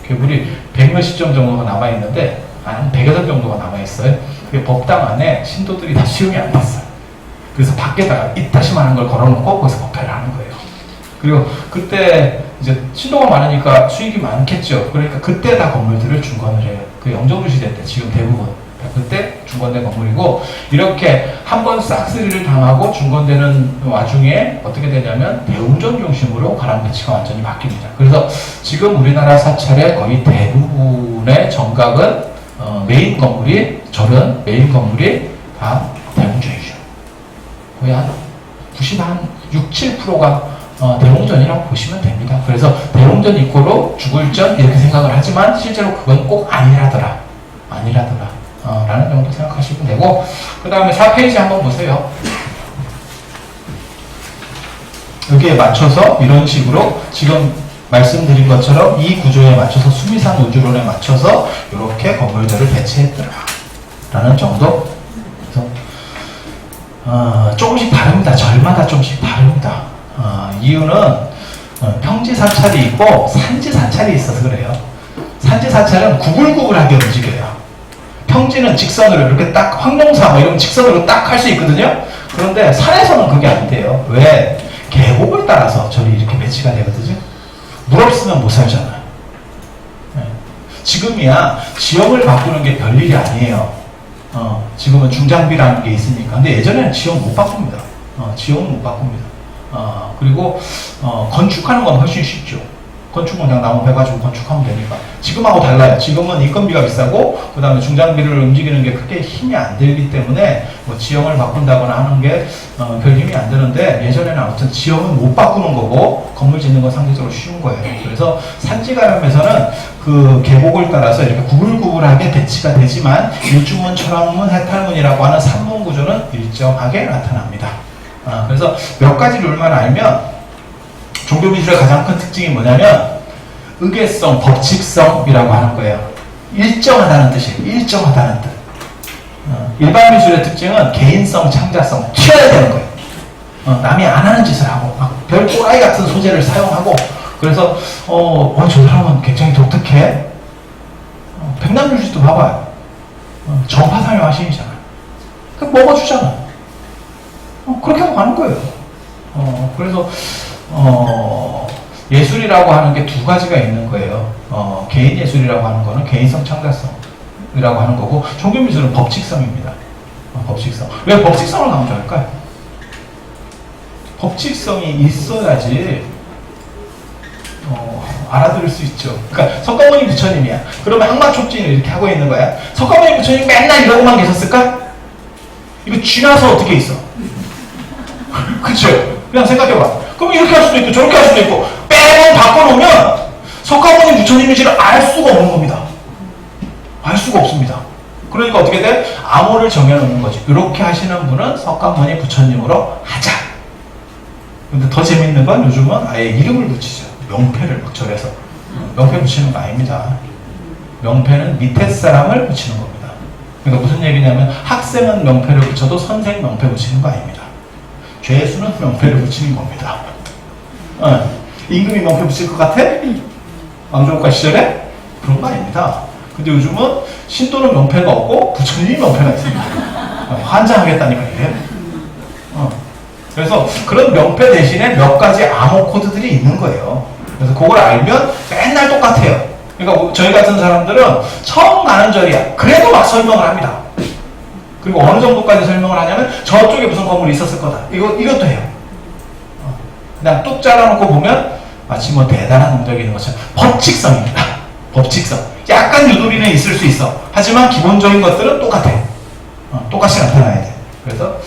괴불이 100몇십 점 정도가 남아있는데 한 100여 점 정도가 남아있어요. 그 법당 안에 신도들이 다 수용이 안 됐어요. 그래서 밖에다가 이따시만한 걸 걸어놓고 거기서 법회를 하는 거예요. 그리고 그때 이제 신도가 많으니까 수익이 많겠죠. 그러니까 그때 다 건물들을 중건을 해요. 그 영종도 시대 때 지금 대부분 그때 중건된 건물이고 이렇게 한번 싹쓸이를 당하고 중건되는 와중에 어떻게 되냐면 대웅전 중심으로 가람 배치가 완전히 바뀝니다. 그래서 지금 우리나라 사찰의 거의 대부분의 정각은 메인 건물이 절은 메인 건물이 다 대웅전이죠. 거의 한 6, 7%가 대웅전이라고 보시면 됩니다. 그래서 대웅전 이꼬로 죽을전 이렇게 생각을 하지만 실제로 그건 꼭 아니라더라 라는 정도 생각하시면 되고 그 다음에 4페이지 한번 보세요. 여기에 맞춰서 이런 식으로 지금 말씀드린 것처럼 이 구조에 맞춰서 수미산 우주론에 맞춰서 이렇게 건물들을 배치했더라 라는 정도. 그래서 조금씩 다릅니다. 절마다 조금씩 다릅니다. 이유는 평지 사찰이 있고 산지 사찰이 있어서 그래요. 산지 사찰은 구불구불하게 움직여요. 평지는 직선으로 이렇게 딱 황룡사 뭐 이런 직선으로 딱 할 수 있거든요. 그런데 산에서는 그게 안 돼요. 왜? 계곡을 따라서 절이 이렇게 배치가 되거든요. 물 없으면 못 살잖아요. 지금이야 지형을 바꾸는 게 별일이 아니에요. 지금은 중장비라는 게 있으니까. 근데 예전에는 지형 못 바꿉니다. 지형은 못 바꿉니다. 그리고 건축하는 건 훨씬 쉽죠. 건축은 그냥 나무 베가지고 건축하면 되니까. 지금하고 달라요. 지금은 인건비가 비싸고 그 다음에 중장비를 움직이는 게 크게 힘이 안 들기 때문에 뭐 지형을 바꾼다거나 하는 게 별 힘이 안 드는데 예전에는 아무튼 지형은 못 바꾸는 거고 건물 짓는 건 상대적으로 쉬운 거예요. 그래서 산지가람에서는 그 계곡을 따라서 이렇게 구불구불하게 배치가 되지만 일주문, 철학문, 해탈문이라고 하는 산문 구조는 일정하게 나타납니다. 그래서 몇 가지 룰만 알면 종교미술의 가장 큰 특징이 뭐냐면 의계성, 법칙성이라고 하는 거예요. 일정하다는 뜻이에요. 일정하다는 뜻. 일반 미술의 특징은 개인성, 창자성, 튀어야 되는 거예요. 남이 안 하는 짓을 하고 막 별 또라이 같은 소재를 사용하고 그래서 저 사람은 굉장히 독특해. 백남유지도 봐봐요. 전파상의 화신이잖아요. 그 먹어주잖아요. 그렇게 하고 가는 거예요. 그래서 예술이라고 하는 게 두 가지가 있는 거예요. 개인 예술이라고 하는 거는 개인성, 창작성이라고 하는 거고 종교미술은 법칙성입니다. 법칙성. 왜 법칙성을 강조할까요? 법칙성이 있어야지 알아들을 수 있죠. 그러니까 석가모니 부처님이야. 그러면 항마촉진을 이렇게 하고 있는 거야. 석가모니 부처님 맨날 이러고만 계셨을까? 이거 쥐나서 어떻게 있어? 그쵸? 그냥 생각해봐. 그럼 이렇게 할 수도 있고 저렇게 할 수도 있고 빼고 바꿔놓으면 석가모니 부처님인지를 알 수가 없는 겁니다. 알 수가 없습니다. 그러니까 어떻게 돼? 암호를 정해놓는 거지. 이렇게 하시는 분은 석가모니 부처님으로 하자. 근데 더 재밌는 건 요즘은 아예 이름을 붙이죠. 명패를 막 절에서. 명패 붙이는 거 아닙니다. 명패는 밑에 사람을 붙이는 겁니다. 그러니까 무슨 얘기냐면 학생은 명패를 붙여도 선생 명패 붙이는 거 아닙니다. 죄수는 명패를 붙이는 겁니다. 임금이 명패 붙일 것 같아? 왕조국가 시절에? 그런 거 아닙니다. 근데 요즘은 신도는 명패가 없고 부처님이 명패가 있습니다. 환장하겠다니까 이게. 그래서 그런 명패 대신에 몇 가지 암호 코드들이 있는 거예요. 그래서 그걸 알면 맨날 똑같아요. 그러니까 저희 같은 사람들은 처음 가는 절이야. 그래도 막 설명을 합니다. 그리고 어느 정도까지 설명을 하냐면 저쪽에 무슨 건물이 있었을 거다. 이것도 해요. 그냥 뚝 잘라놓고 보면 마치 뭐 대단한 능력이 있는 것처럼 법칙성입니다. 법칙성. 약간 유도리는 있을 수 있어. 하지만 기본적인 것들은 똑같아. 똑같이 나타나야 돼. 그래서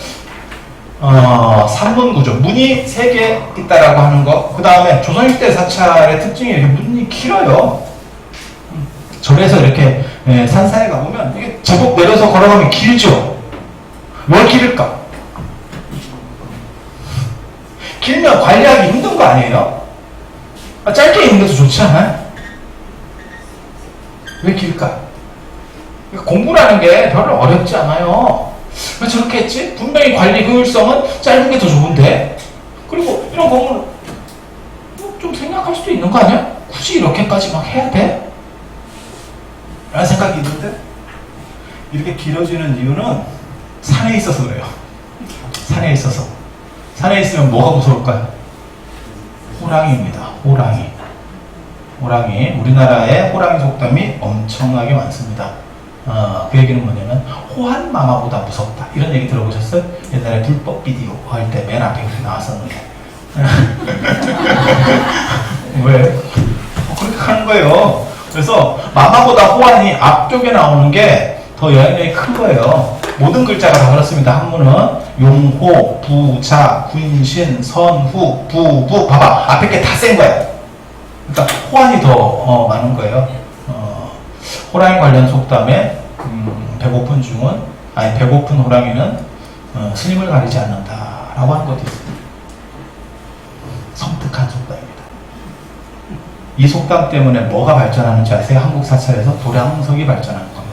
산문 구조, 문이 3개 있다라고 하는 거. 그 다음에 조선시대 사찰의 특징이 이렇게 문이 길어요. 절에서 이렇게 산사에 가보면 이게 제법 내려서 걸어가면 길죠. 왜 길을까? 길면 관리하기 힘든 거 아니에요? 짧게 있는 것도 좋지 않아요? 왜 길까? 공부라는 게 별로 어렵지 않아요. 왜 저렇게 했지? 분명히 관리 효율성은 짧은 게 더 좋은데. 그리고 이런 건물 좀 생각할 수도 있는 거 아니야? 굳이 이렇게까지 막 해야 돼? 라는 생각이 있는데 이렇게 길어지는 이유는 산에 있어서 그래요. 산에 있어서. 산에 있으면 뭐가 무서울까요? 호랑이입니다. 호랑이. 호랑이. 우리나라에 호랑이 속담이 엄청나게 많습니다. 그 얘기는 뭐냐면 호환마마보다 무섭다. 이런 얘기 들어보셨어요? 옛날에 불법 비디오 할 때 맨 앞에 그렇게 나왔었는데. 왜? 그렇게 하는 거예요. 그래서 마마보다 호환이 앞쪽에 나오는 게 더 영향력이 큰 거예요. 모든 글자가 다 그렇습니다. 한문은 용호, 부자, 군신, 선후, 부부. 봐봐. 앞에 게 다 센 거야. 그러니까 호환이 더 많은 거예요. 호랑이 관련 속담에 배고픈 중은 배고픈 호랑이는 스님을 가리지 않는다라고 하는 것도 있습니다. 섬뜩한 속담입니다. 이 속담 때문에 뭐가 발전하는지 아세요? 한국 사찰에서 도량석이 발전하는 겁니다.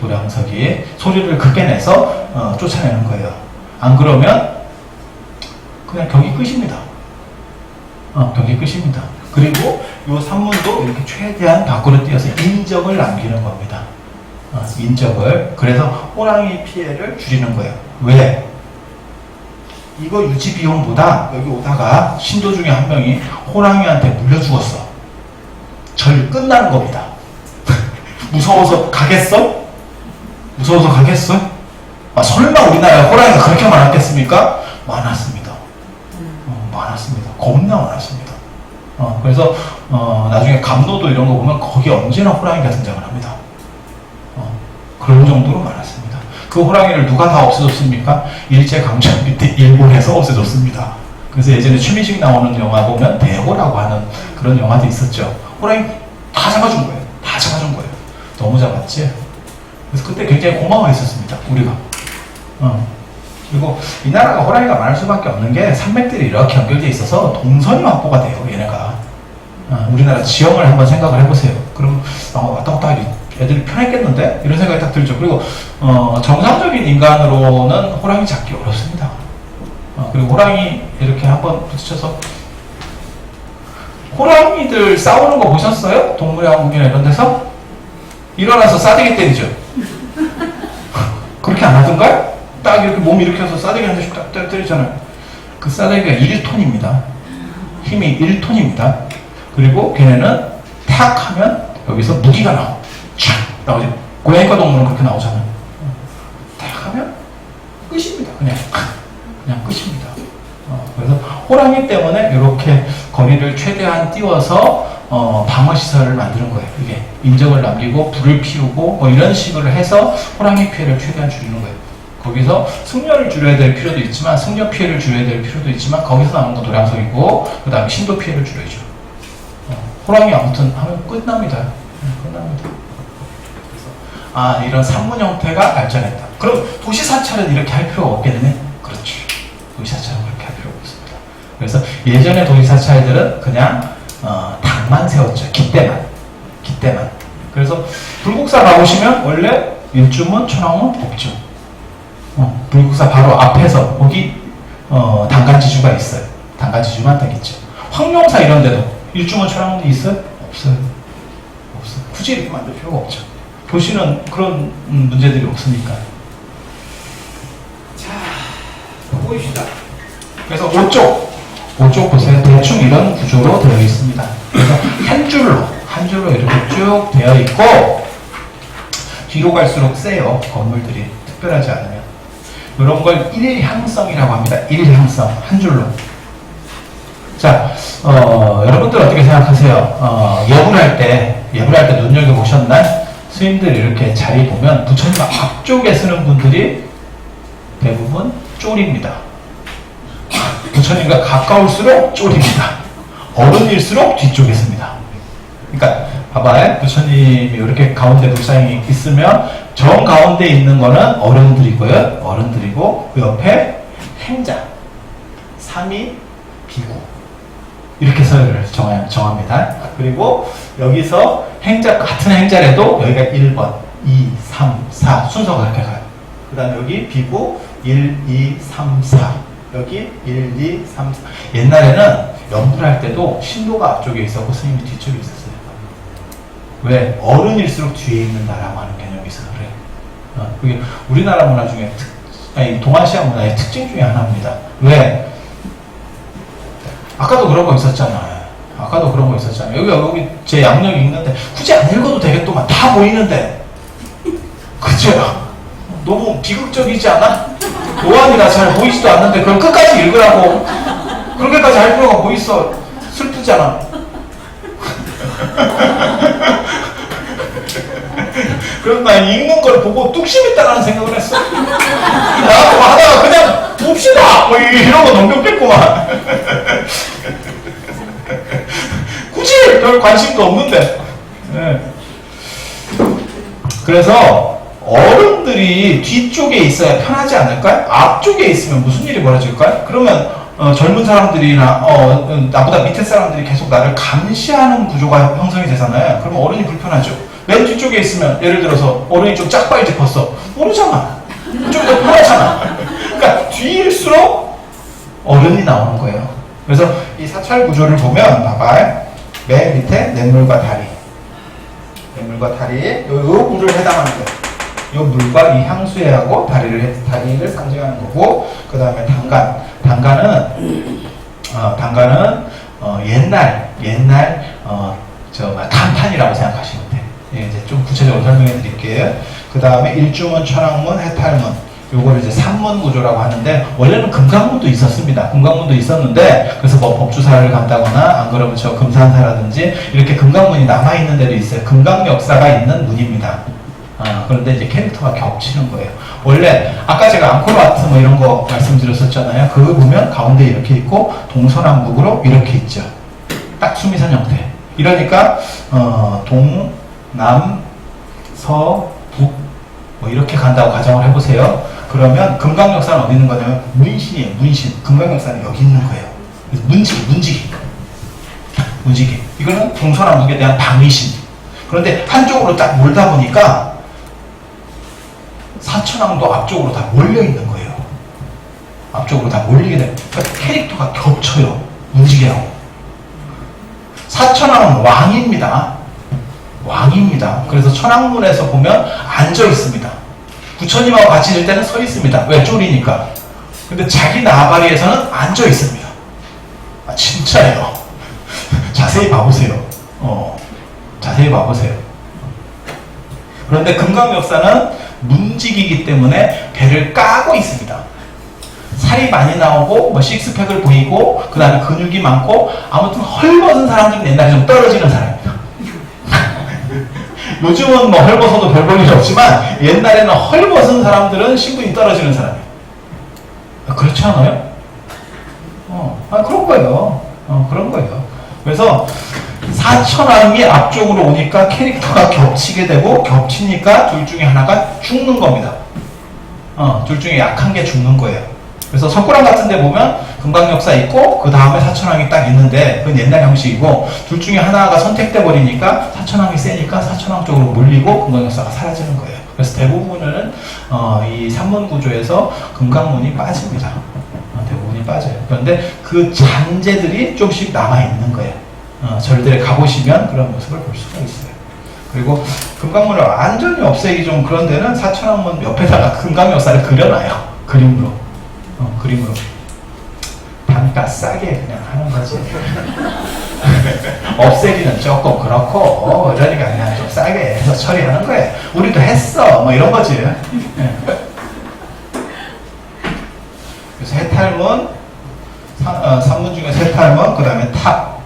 도량석이 소리를 크게 내서 쫓아내는 거예요. 안 그러면 그냥 경기 끝입니다. 경기 끝입니다. 그리고 이 산문도 이렇게 최대한 밖으로 띄어서 인적을 남기는 겁니다. 인적을. 그래서 호랑이 피해를 줄이는 거예요. 왜? 이거 유지 비용보다 여기 오다가 신도 중에 한 명이 호랑이한테 물려 죽었어. 절 끝나는 겁니다. 무서워서 가겠어? 무서워서 가겠어? 설마 우리나라에 호랑이가 그렇게 많았겠습니까? 많았습니다. 많았습니다. 겁나 많았습니다. 그래서 나중에 감로도 이런 거 보면 거기 언제나 호랑이가 등장을 합니다. 그런 정도로 많았습니다. 그 호랑이를 누가 다 없애줬습니까? 일제강점기 때 일본에서 없애줬습니다. 그래서 예전에 최민식 나오는 영화 보면 대호라고 하는 그런 영화도 있었죠. 호랑이 다 잡아준 거예요. 다 잡아준 거예요. 너무 잡았지? 그래서 그때 굉장히 고마워했었습니다. 우리가. 그리고 이 나라가 호랑이가 많을 수밖에 없는 게 산맥들이 이렇게 연결되어 있어서 동선이 확보가 돼요. 얘네가. 우리나라 지형을 한번 생각을 해보세요. 그럼 왔다 갔다 하기 애들이 편했겠는데? 이런 생각이 딱 들죠. 그리고 정상적인 인간으로는 호랑이 잡기 어렵습니다. 그리고 호랑이 이렇게 한번 부딪혀서 호랑이들 싸우는 거 보셨어요? 동물의왕국이나 이런 데서? 일어나서 싸대기 때리죠. 그렇게 안 하던가요? 딱 이렇게 몸 일으켜서 싸대기 한 대씩 딱 때리잖아요. 그 싸대기가 1톤입니다. 힘이 1톤입니다. 그리고 걔네는 탁 하면 여기서 무기가 나와. 촥 나오죠. 고양이과 동물은 그렇게 나오잖아요. 탁 하면 끝입니다. 그냥 끝입니다. 그래서 호랑이 때문에 이렇게 거리를 최대한 띄워서 방어시설을 만드는 거예요. 이게 인적을 남기고 불을 피우고 뭐 이런 식으로 해서 호랑이 피해를 최대한 줄이는 거예요. 거기서 승려를 줄여야 될 필요도 있지만 승려 피해를 줄여야 될 필요도 있지만 거기서 나오는 건 도량석이고 그 다음에 신도 피해를 줄여야죠. 호랑이 아무튼 하면 끝납니다. 끝납니다. 그래서 이런 산문 형태가 발전했다. 그럼 도시 사찰은 이렇게 할 필요가 없겠네? 그렇죠. 도시 사찰은 그렇게 할 필요가 없습니다. 그래서 예전에 도시 사찰들은 그냥 당만 세웠죠. 깃대만. 그래서 불국사 가보시면 원래 일주문, 천왕문 없죠. 불국사 바로 앞에서 거기 당간지주가 있어요. 당간지주만 딱 있죠. 황룡사 이런 데도 일주문, 천왕문이 있어요? 없어요. 굳이 이렇게 만들 필요가 없죠. 도시는 그런 문제들이 없으니까. 자, 보입시다. 그래서 5쪽 보세요. 대충 이런 구조로 되어 있습니다. 그래서 한 줄로 이렇게 쭉 되어 있고 뒤로 갈수록 세요. 건물들이 특별하지 않으면 이런 걸 일향성이라고 합니다. 일향성 한 줄로. 자, 여러분들 어떻게 생각하세요? 예불 할 때 눈여겨보셨나요? 스님들 이렇게 자리 보면 부처님 앞쪽에 쓰는 분들이 대부분 쫄입니다. 부처님과 가까울수록 쫄입니다. 어른일수록 뒤쪽에 씁니다. 그러니까 봐봐요. 부처님이 이렇게 가운데 불상이 있으면 정 가운데 있는 거는 어른들이고요. 어른들이고 그 옆에 행자, 삼이, 비구 이렇게 서열을 정합니다. 그리고 여기서 같은 행자라도 여기가 1번, 2, 3, 4 순서가 그렇게 가요. 그 다음에 여기 비구 1, 2, 3, 4 여기 1, 2, 3, 4 옛날에는 연불할 때도 신도가 앞쪽에 있었고 스님이 뒤쪽에 있었어요. 왜? 어른일수록 뒤에 있는다라고 하는 개념이 있어서 그래요. 그게 우리나라 문화 중에 동아시아 문화의 특징 중에 하나입니다. 왜? 아까도 그런 거 있었잖아요. 여기 제 양력이 있는데 굳이 안 읽어도 되겠더만 다 보이는데. 그죠? 너무 비극적이지 않아? 노안이라 잘 보이지도 않는데 그걸 끝까지 읽으라고 그렇게까지 할 필요가 뭐 있어. 슬프잖아. 그래서 난 읽는 걸 보고 뚝심 있다라는 생각을 했어. 나하고 하다가 그냥 봅시다 뭐 이런 거 넘겨뺐구만. 굳이 별 관심도 없는데. 네. 그래서 어른들이 뒤쪽에 있어야 편하지 않을까요? 앞쪽에 있으면 무슨 일이 벌어질까요? 그러면 젊은 사람들이나 나보다 밑에 사람들이 계속 나를 감시하는 구조가 형성이 되잖아요. 그러면 어른이 불편하죠. 맨 뒤쪽에 있으면 예를 들어서 어른이 좀 짝바이 짚었어. 모르잖아. 좀 더 편하잖아. 그러니까 뒤일수록 어른이 나오는 거예요. 그래서 이 사찰 구조를 보면 봐봐요. 맨 밑에 냇물과 다리. 요 물을 해당하는 거예요. 이 물과 이 향수에하고 다리를 상징하는 거고, 그 다음에 단간은 옛날 간판이라고 생각하시면 돼요. 이제 좀 구체적으로 설명해 드릴게요. 그 다음에 일주문, 천왕문, 해탈문. 요거를 이제 삼문 구조라고 하는데, 원래는 금강문도 있었습니다. 금강문도 있었는데, 그래서 뭐 법주사를 간다거나, 안 그러면 저 금산사라든지, 이렇게 금강문이 남아있는 데도 있어요. 금강 역사가 있는 문입니다. 그런데 이제 캐릭터가 겹치는 거예요. 원래, 아까 제가 앙코르와트 뭐 이런 거 말씀드렸었잖아요. 그거 보면 가운데 이렇게 있고, 동서남북으로 이렇게 있죠. 딱 수미선 형태. 이러니까, 동, 남, 서, 북, 뭐 이렇게 간다고 가정을 해보세요. 그러면 금강역사는 어디 있는 거냐면 문신이에요. 문신. 금강역사는 여기 있는 거예요. 그래서 문지기. 이거는 동서남북에 대한 방위신. 그런데 한쪽으로 딱 몰다 보니까 사천왕도 앞쪽으로 다 몰려 있는 거예요. 앞쪽으로 다 몰리게 돼요. 그러니까 캐릭터가 겹쳐요. 문지기하고. 사천왕은 왕입니다. 그래서 천왕문에서 보면 앉아 있습니다. 부처님하고 같이 있을 때는 서 있습니다. 왜? 쫄이니까. 근데 자기 나발이에서는 앉아 있습니다. 진짜예요. 자세히 봐보세요. 그런데 금강역사는 문직이기 때문에 배를 까고 있습니다. 살이 많이 나오고 뭐 식스팩을 보이고 그 다음에 근육이 많고 아무튼 헐벗은 사람들은 옛날에 좀 떨어지는 사람입니다. 요즘은 뭐 헐벗어도 별 볼 일 없지만 옛날에는 헐벗은 사람들은 신분이 떨어지는 사람이에요. 그렇지 않아요? 그런 거예요. 그래서 사천왕이 앞쪽으로 오니까 캐릭터가 겹치게 되고 겹치니까 둘 중에 하나가 죽는 겁니다. 둘 중에 약한 게 죽는 거예요. 그래서 석굴암 같은 데 보면 금강역사 있고 그 다음에 사천왕이 딱 있는데 그건 옛날 형식이고 둘 중에 하나가 선택돼 버리니까 사천왕이 세니까 사천왕 쪽으로 몰리고 금강역사가 사라지는 거예요. 그래서 대부분은 이 삼문 구조에서 금강문이 빠집니다. 대부분이 빠져요. 그런데 그 잔재들이 조금씩 남아있는 거예요. 절들에 가보시면 그런 모습을 볼 수가 있어요. 그리고 금강문을 완전히 없애기 좀 그런 데는 사천왕문 옆에다가 금강역사를 그려놔요. 그림으로. 단가 싸게 그냥 하는 거지. 없애기는 조금 그렇고, 이러니까 그냥 좀 싸게 해서 처리하는 거예요. 우리도 했어. 뭐 이런 거지. 그래서 해탈문, 산문 중에 세탈문, 그 다음에 탑.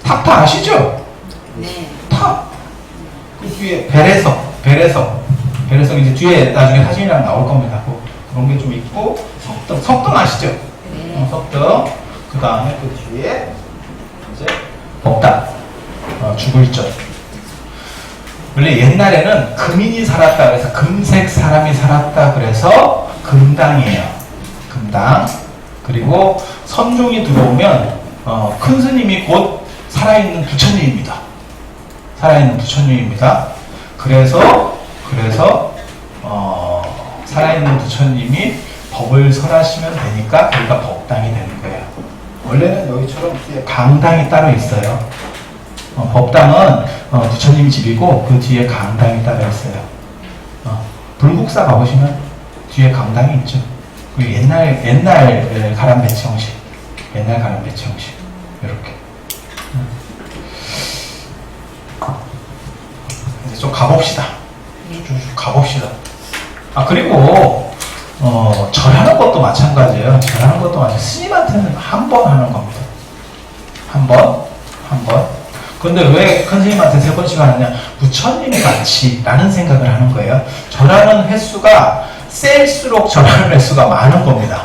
탑 다 아시죠? 네. 탑. 그 뒤에 베레석 이제 뒤에 나중에 사진이랑 나올 겁니다. 그런 게 좀 있고, 석등 아시죠? 네. 석등. 그 다음에 그 뒤에 이제 법당, 주불전. 원래 옛날에는 금인이 살았다 그래서 금색 사람이 살았다 그래서 금당이에요. 금당. 그리고 선종이 들어오면 큰 스님이 곧 살아있는 부처님입니다. 살아있는 부처님입니다. 그래서 살아있는 부처님이 법을 설하시면 되니까 여기가 법당이 되는 거예요. 원래는 여기처럼 강당이 따로 있어요. 법당은 부처님 집이고 그 뒤에 강당이 따로 있어요. 불국사 가보시면 뒤에 강당이 있죠. 그 옛날 가람 배치 형식, 이렇게. 이제 좀 가봅시다. 쭉 가봅시다. 그리고 절하는 것도 마찬가지예요. 스님한테는 한 번 하는 겁니다. 한 번. 근데 왜 큰 스님한테 3번씩 하느냐? 부처님이 같이 라는 생각을 하는 거예요. 절하는 횟수가 셀수록 절하는 횟수가 많은 겁니다.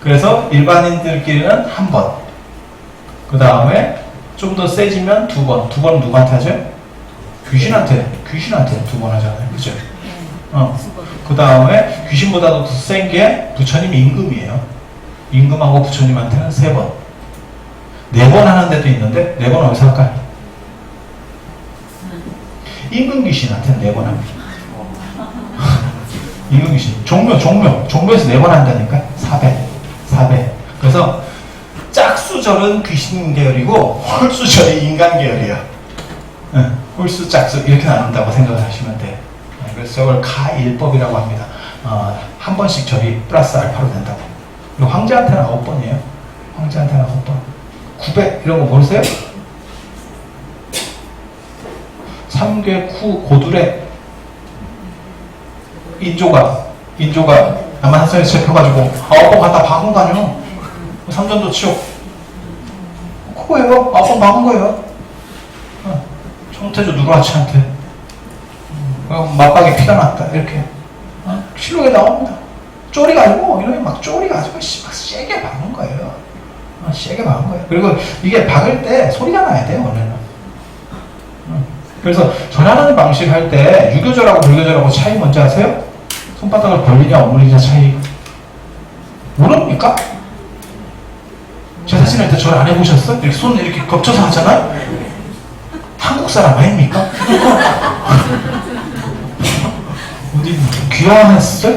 그래서 일반인들끼리는 한 번. 그 다음에 좀 더 세지면 2번. 2번은 누구한테 하죠? 귀신한테 2번 하잖아요. 그죠? 그 다음에 귀신보다도 더 센 게 부처님 임금이에요. 임금하고 부처님한테는 3번. 4번 하는 데도 있는데 4번 어디서 할까요? 임금 귀신한테는 4번 합니다. 임금 귀신. 종묘에서 4번 한다니까? 4배. 그래서 짝수절은 귀신 계열이고 홀수절이 인간 계열이에요. 홀수, 짝수 이렇게 나눈다고 생각을 하시면 돼요. 그래서 저걸 가일법이라고 합니다. 한 번씩 절이 플러스 알파로 된다고. 그리고 황제한테는 9번이에요. 900 이런 거 모르세요? 삼괴쿠 고두레 인조가 남한산성에서 잡혀가지고 9번 갖다 박은 거 아니야? 삼전도 치욕 그거예요. 9번 박은 거예요. 청태조 누구아치한테 맞박에 피가 났다 이렇게 실록에 나옵니다. 쪼리가 아니고 이렇게 막 쪼리가 아니고 막 세게 박은 거예요. 그리고 이게 박을 때 소리가 나야 돼요. 원래는. 그래서 절하는 방식 할 때 유교절하고 불교절하고 차이 뭔지 아세요? 손바닥을 벌리냐 오므리냐 차이 모릅니까? 제 사진할 때 절 안 해보셨어? 이렇게 손 이렇게 겹쳐서 하잖아요? 한국 사람 아닙니까? 어디 귀화했어요?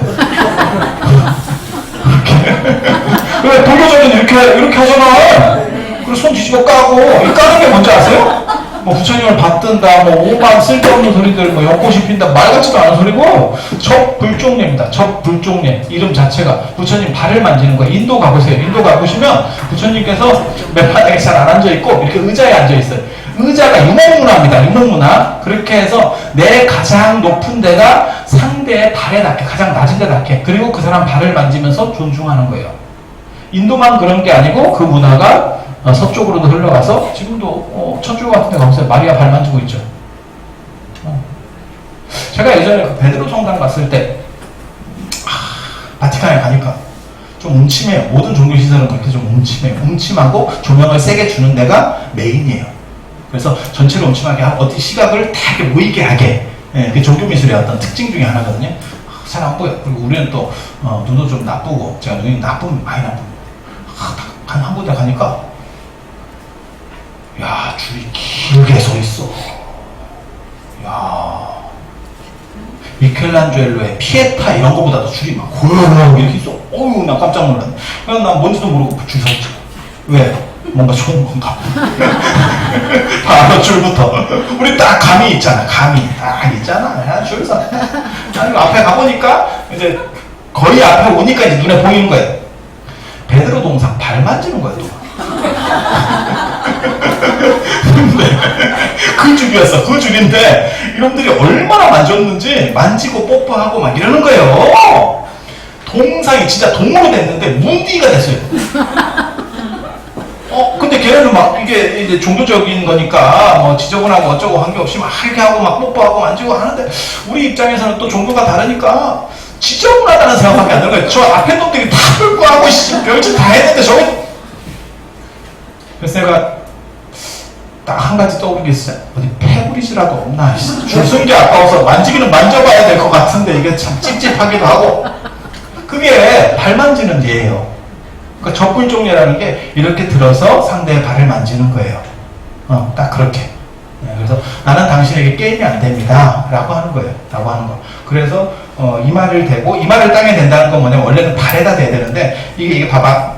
왜 불교절은 이렇게 하잖아. 그리고 손 뒤집어 까고 이 까는 게 뭔지 아세요? 뭐 부처님을 받든다, 뭐 오만 쓸데없는 소리들, 뭐 연꽃이 핀다, 말 같지도 않은 소리고 접불종례입니다. 접불종례 이름 자체가 부처님 발을 만지는 거예요. 인도 가보세요. 인도 가보시면 부처님께서 맨바닥에 잘 안 앉아 있고 이렇게 의자에 앉아 있어요. 의자가 유목문화입니다. 유목문화. 그렇게 해서 내 가장 높은 데가 상대의 발에 닿게, 가장 낮은 데 닿게. 그리고 그 사람 발을 만지면서 존중하는 거예요. 인도만 그런 게 아니고 그 문화가 서쪽으로도 흘러가서 지금도 천주교 같은 데 가보세요. 마리아 발 만지고 있죠. 제가 예전에 그 베드로 성당 갔을 때 바티칸에 가니까 좀 음침해요. 모든 종교시설은 그렇게 좀 음침해요. 음침하고 조명을 세게 주는 데가 메인이에요. 그래서 전체를 음침하게 하고 어떤 시각을 다 이렇게 모이게 하게, 그게 종교미술의 어떤 특징 중에 하나거든요. 잘 안 보여. 그리고 우리는 또 눈도 좀 나쁘고, 제가 눈이 많이 나쁘고 한 군데 가니까 야, 줄이 길게 서 있어. 야, 미켈란젤로의 피에타 이런 거보다도 줄이 막 고요하게 이렇게 있어. 어휴, 나 깜짝 놀랐네. 그냥 난 뭔지도 모르고 줄 섰지. 왜? 뭔가 좋은 건가? 바로 줄부터. 우리 딱 감이 있잖아. 감이 딱 있잖아. 줄 서. 아니, 앞에 가보니까 이제 거의 앞에 오니까 이제 눈에 보이는 거예요. 베드로 동상 발 만지는 거야, 또. 그 줄이었어. 그 줄인데 이놈들이 얼마나 만졌는지 만지고 뽀뽀하고 막 이러는 거예요. 동상이 진짜 동으로 됐는데 뭉디가 됐어요. 옛날에는 막 이게 이제 종교적인 거니까 뭐 지저분하고 어쩌고 한 게 없이 막 이렇게 하고 막 뽀뽀하고 만지고 하는데 우리 입장에서는 또 종교가 다르니까 지저분하다는 생각밖에 안 드는 거예요. 저 앞에 놈들이 다 끌고 하고 별짓 다 했는데 저기 그래서 내가 딱 한 가지 떠오른 게 있어요. 어디 페브리즈라도 없나? 줄 서는 게 아까워서 만지기는 만져봐야 될 것 같은데 이게 참 찝찝하기도 하고 그게 발 만지는 예예요. 그러니까 적불종례라는 게 이렇게 들어서 상대의 발을 만지는 거예요. 딱 그렇게. 네, 그래서 나는 당신에게 게임이 안 됩니다. 라고 하는 거예요. 라고 하는 거. 그래서 이마를 대고 이마를 땅에 댄다는 건 뭐냐면 원래는 발에다 대야 되는데 이게 봐봐.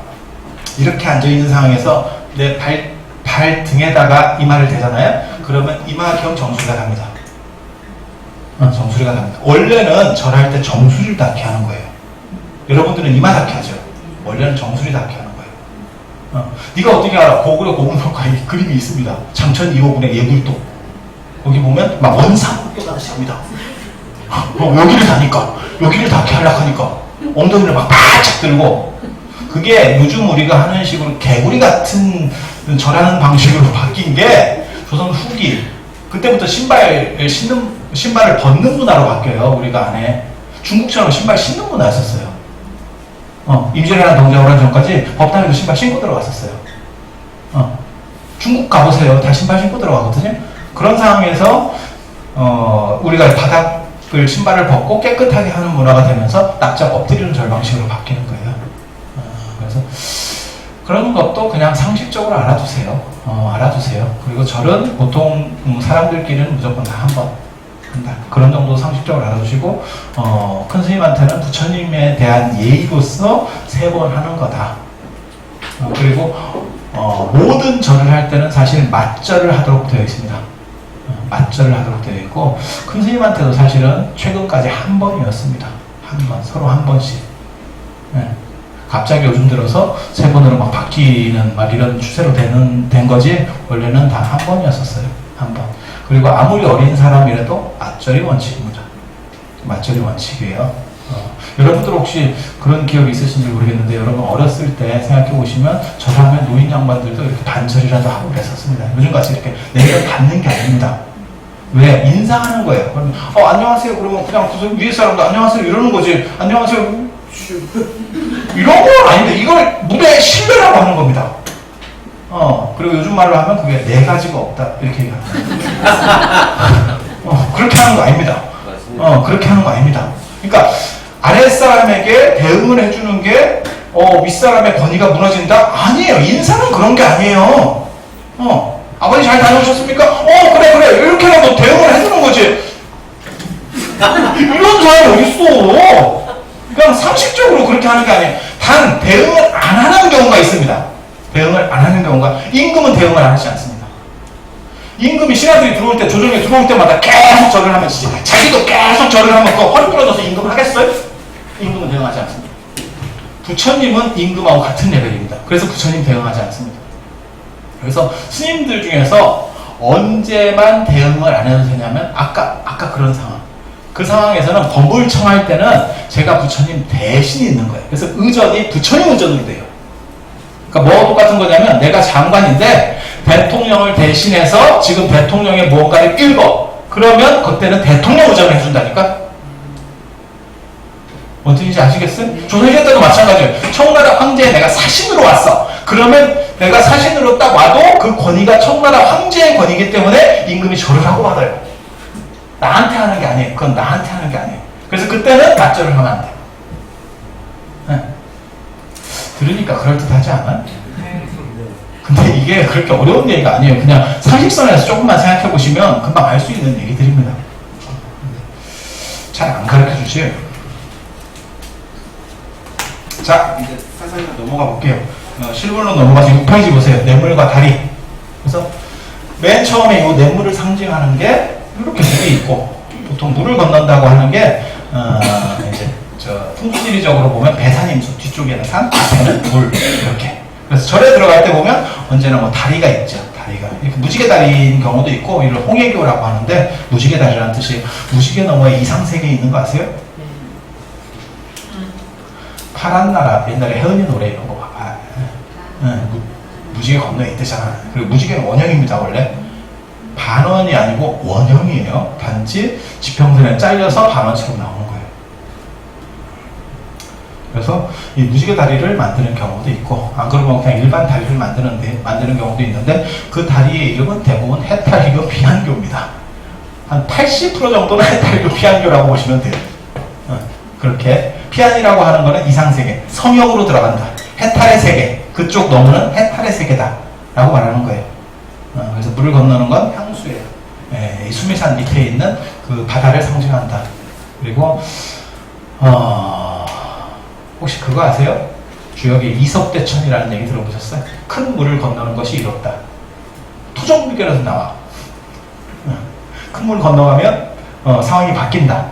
이렇게 앉아있는 상황에서 내 발 등에다가 이마를 대잖아요. 그러면 이마경 정수리가 갑니다. 정수리가 갑니다. 원래는 절할 때 정수리를 닿게 하는 거예요. 여러분들은 이마 닿게 하죠. 원래는 정수리 닿게 하는 거예요. 네가 어떻게 알아? 고구려 고문학과에 그림이 있습니다. 장천 2호군의 예불도. 거기 보면 막 원상국교 가듯이 합니다. 여기를 닿으니까 여기를 닿게 하려고 하니까 엉덩이를 막 바짝 들고 그게 요즘 우리가 하는 식으로 개구리 같은 절하는 방식으로 바뀐 게 조선 후기 그때부터 신발을 벗는 문화로 바뀌어요. 우리가 안에 중국처럼 신발 신는 문화였었어요. 임진왜란 동작을 하기 전까지 법당에도 신발 신고 들어갔었어요. 중국 가보세요. 다 신발 신고 들어가거든요. 그런 상황에서 우리가 바닥을 신발을 벗고 깨끗하게 하는 문화가 되면서 납작 엎드리는 절 방식으로 바뀌는 거예요. 그래서 그런 것도 그냥 상식적으로 알아두세요. 알아두세요. 그리고 절은 보통 사람들끼리는 무조건 다 한 번 한다. 그런 정도 상식적으로 알아두시고 큰 스님한테는 부처님에 대한 예의로서 3번 하는 거다. 그리고 모든 절을 할 때는 사실 맞절을 하도록 되어 있습니다. 맞절을 하도록 되어 있고 큰 스님한테도 사실은 최근까지 한 번이었습니다. 한 번, 서로 한 번씩. 네. 갑자기 요즘 들어서 3번으로 막 바뀌는 막 이런 추세로 된 거지 원래는 다 한 번이었었어요. 한 번. 그리고 아무리 어린 사람이라도 맞절이 원칙입니다. 맞절이 원칙이에요. 여러분들 혹시 그런 기억이 있으신지 모르겠는데 여러분 어렸을 때 생각해 보시면 절하면 노인 양반들도 이렇게 반절이라도 하고 그랬었습니다. 요즘같이 이렇게 내려 닿는 게 아닙니다. 왜? 인사하는 거예요. 그러면 안녕하세요. 그러면 그냥 위에 사람도 안녕하세요 이러는 거지. 안녕하세요. 이런 건 아닌데 이걸 무대에 신뢰라고 하는 겁니다. 그리고 요즘 말로 하면 그게 4가지가 없다 이렇게 얘기합니다. 그렇게 하는 거 아닙니다. 그렇게 하는 거 아닙니다. 그러니까 아랫사람에게 대응을 해주는 게 윗사람의 권위가 무너진다? 아니에요. 인사는 그런 게 아니에요. 아버지 잘 다녀오셨습니까? 그래 이렇게라도 대응을 해주는 거지. 이런 사람이 어딨어. 그냥 상식적으로 그렇게 하는 게 아니에요. 단 대응을 안 하는 경우가 있습니다. 대응을 안 하는 경우가 임금은 대응을 안 하지 않습니다. 임금이 신하들이 들어올 때 조정에 들어올 때마다 계속 절을 하면 자기도 계속 절을 하면 그 허리 부러져서 임금 하겠어요? 임금은 대응하지 않습니다. 부처님은 임금하고 같은 레벨입니다. 그래서 부처님 대응하지 않습니다. 그래서 스님들 중에서 언제만 대응을 안 해도 되냐면 아까 그런 상황. 그 상황에서는 법을 청할 때는 제가 부처님 대신이 있는 거예요. 그래서 의전이 부처님 의전으로 돼요. 그러니까 뭐가 똑같은 거냐면 내가 장관인데 대통령을 대신해서 지금 대통령의 무언가를 읽어. 그러면 그때는 대통령 의전을 해준다니까? 뭔 뜻인지 아시겠어요? 조선시대 때도 마찬가지예요. 청나라 황제에 내가 사신으로 왔어. 그러면 내가 사신으로 딱 와도 그 권위가 청나라 황제의 권위이기 때문에 임금이 절을 하고 받아요. 나한테 하는 게 아니에요. 그건 나한테 하는 게 아니에요. 그래서 그때는 맞절을 하면 안 돼요. 네. 들으니까 그럴듯하지 않아요? 근데 이게 그렇게 어려운 얘기가 아니에요. 그냥 상식선에서 조금만 생각해 보시면 금방 알 수 있는 얘기들입니다. 잘 안 가르쳐 주세요. 자, 이제 살살 넘어가 볼게요. 실물로 넘어가서 6페이지 보세요. 뇌물과 다리. 그래서 맨 처음에 이 뇌물을 상징하는 게 이렇게 물이 있고, 보통 물을 건넌다고 하는 게 이제 풍수지리적으로 보면 배산임수, 뒤쪽에는 산, 앞에는 물 이렇게. 그래서 절에 들어갈 때 보면 언제나 뭐 다리가 있죠. 다리가 이렇게 무지개 다리인 경우도 있고, 이걸 홍해교라고 하는데 무지개 다리라는 뜻이 무지개 너머에 이상세계에 있는 거 아세요? 파란 나라, 옛날에 혜은이 노래 이런 거 봐봐. 무지개 건너에 있대잖아. 그리고 무지개는 원형입니다. 원래 반원이 아니고 원형이에요. 단지 지평선에 잘려서 반원처럼 나오는 거예요. 그래서 이 무지개 다리를 만드는 경우도 있고, 안 그러면 그냥 일반 다리를 만드는 경우도 있는데, 그 다리의 이름은 대부분 해탈교 비안교입니다. 한 80% 정도는 해탈교 비안교라고 보시면 돼요. 그렇게 피안이라고 하는 거는 이상세계, 성역으로 들어간다. 해탈의 세계, 그쪽 너머는 해탈의 세계다 라고 말하는 거예요. 그래서 물을 건너는 건 향수예요. 이 수미산 밑에 있는 그 바다를 상징한다. 그리고 혹시 그거 아세요? 주역에 이석대천이라는 얘기 들어보셨어요? 큰 물을 건너는 것이 이롭다. 토종비결에서 나와. 큰 물 건너가면 상황이 바뀐다.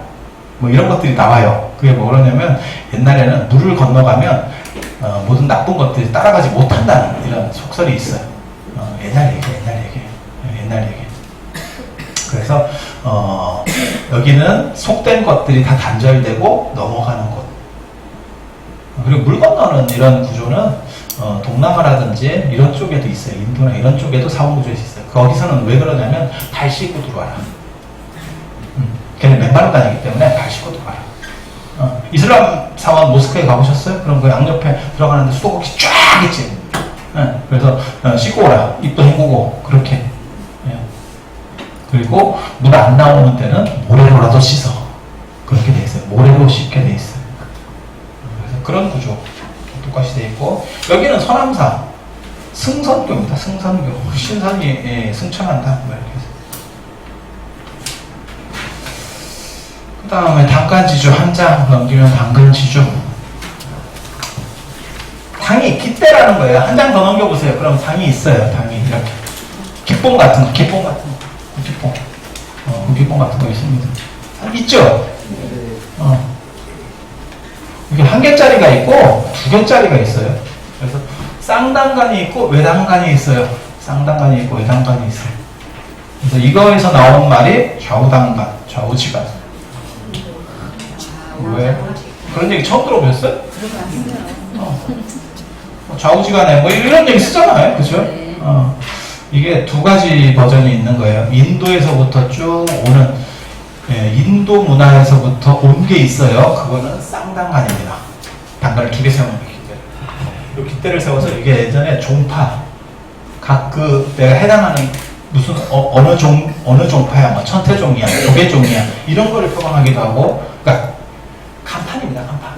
뭐 이런 것들이 나와요. 그게 뭐냐면 옛날에는 물을 건너가면 모든 나쁜 것들이 따라가지 못한다는 이런 속설이 있어요. 옛날 얘기. 그래서 여기는 속된 것들이 다 단절되고 넘어가는 곳. 그리고 물 건너는 이런 구조는 동남아라든지 이런 쪽에도 있어요. 인도나 이런 쪽에도 사원구조에서 있어요. 거기서는 왜 그러냐면 발 씻고 들어와라. 걔는 맨발로 다니기 때문에 발 씻고 들어와라. 이슬람 사원 모스크에 가보셨어요? 그럼 그 양옆에 들어가는데 수도꼭지 쫙 있지. 그래서 씻고 오라. 입도 헹구고 그렇게. 그리고 물 안 나오는 데는 모래로라도 씻어. 그렇게 돼 있어요. 모래로 씻게 돼 있어요. 그래서 그런 구조 똑같이 돼 있고, 여기는 서남사 승선교입니다. 승선교. 신선이 승천한다. 그 다음에 당간지주 한 장 넘기면 당간지주. 당이 깃대라는 거예요. 한 장 더 넘겨보세요. 그럼 당이 있어요. 당이 이렇게 기뽕 같은 거, 기뽕 같은 거 있습니다. 있죠? 이게 한 개짜리가 있고 두 개짜리가 있어요. 그래서 쌍당간이 있고 외당간이 있어요. 쌍당간이 있고 외당간이 있어요. 그래서 이거에서 나온 말이 좌우당간, 좌우지간. 왜? 그런 얘기 처음 들어보셨어요? 좌우지간에 뭐 이런 얘기 쓰잖아요. 그죠? 이게 두 가지 버전이 있는 거예요. 인도에서부터 쭉 오는, 인도 문화에서부터 온 게 있어요. 그거는 쌍당간입니다. 단간을 두 개 세우는 게 깃대. 이 깃대를 세워서 이게 예전에 종파, 각 내가 해당하는 무슨 어느 종파야, 뭐 천태종이야, 조계종이야 이런 거를 표방하기도 하고, 그러니까 간판입니다. 간판.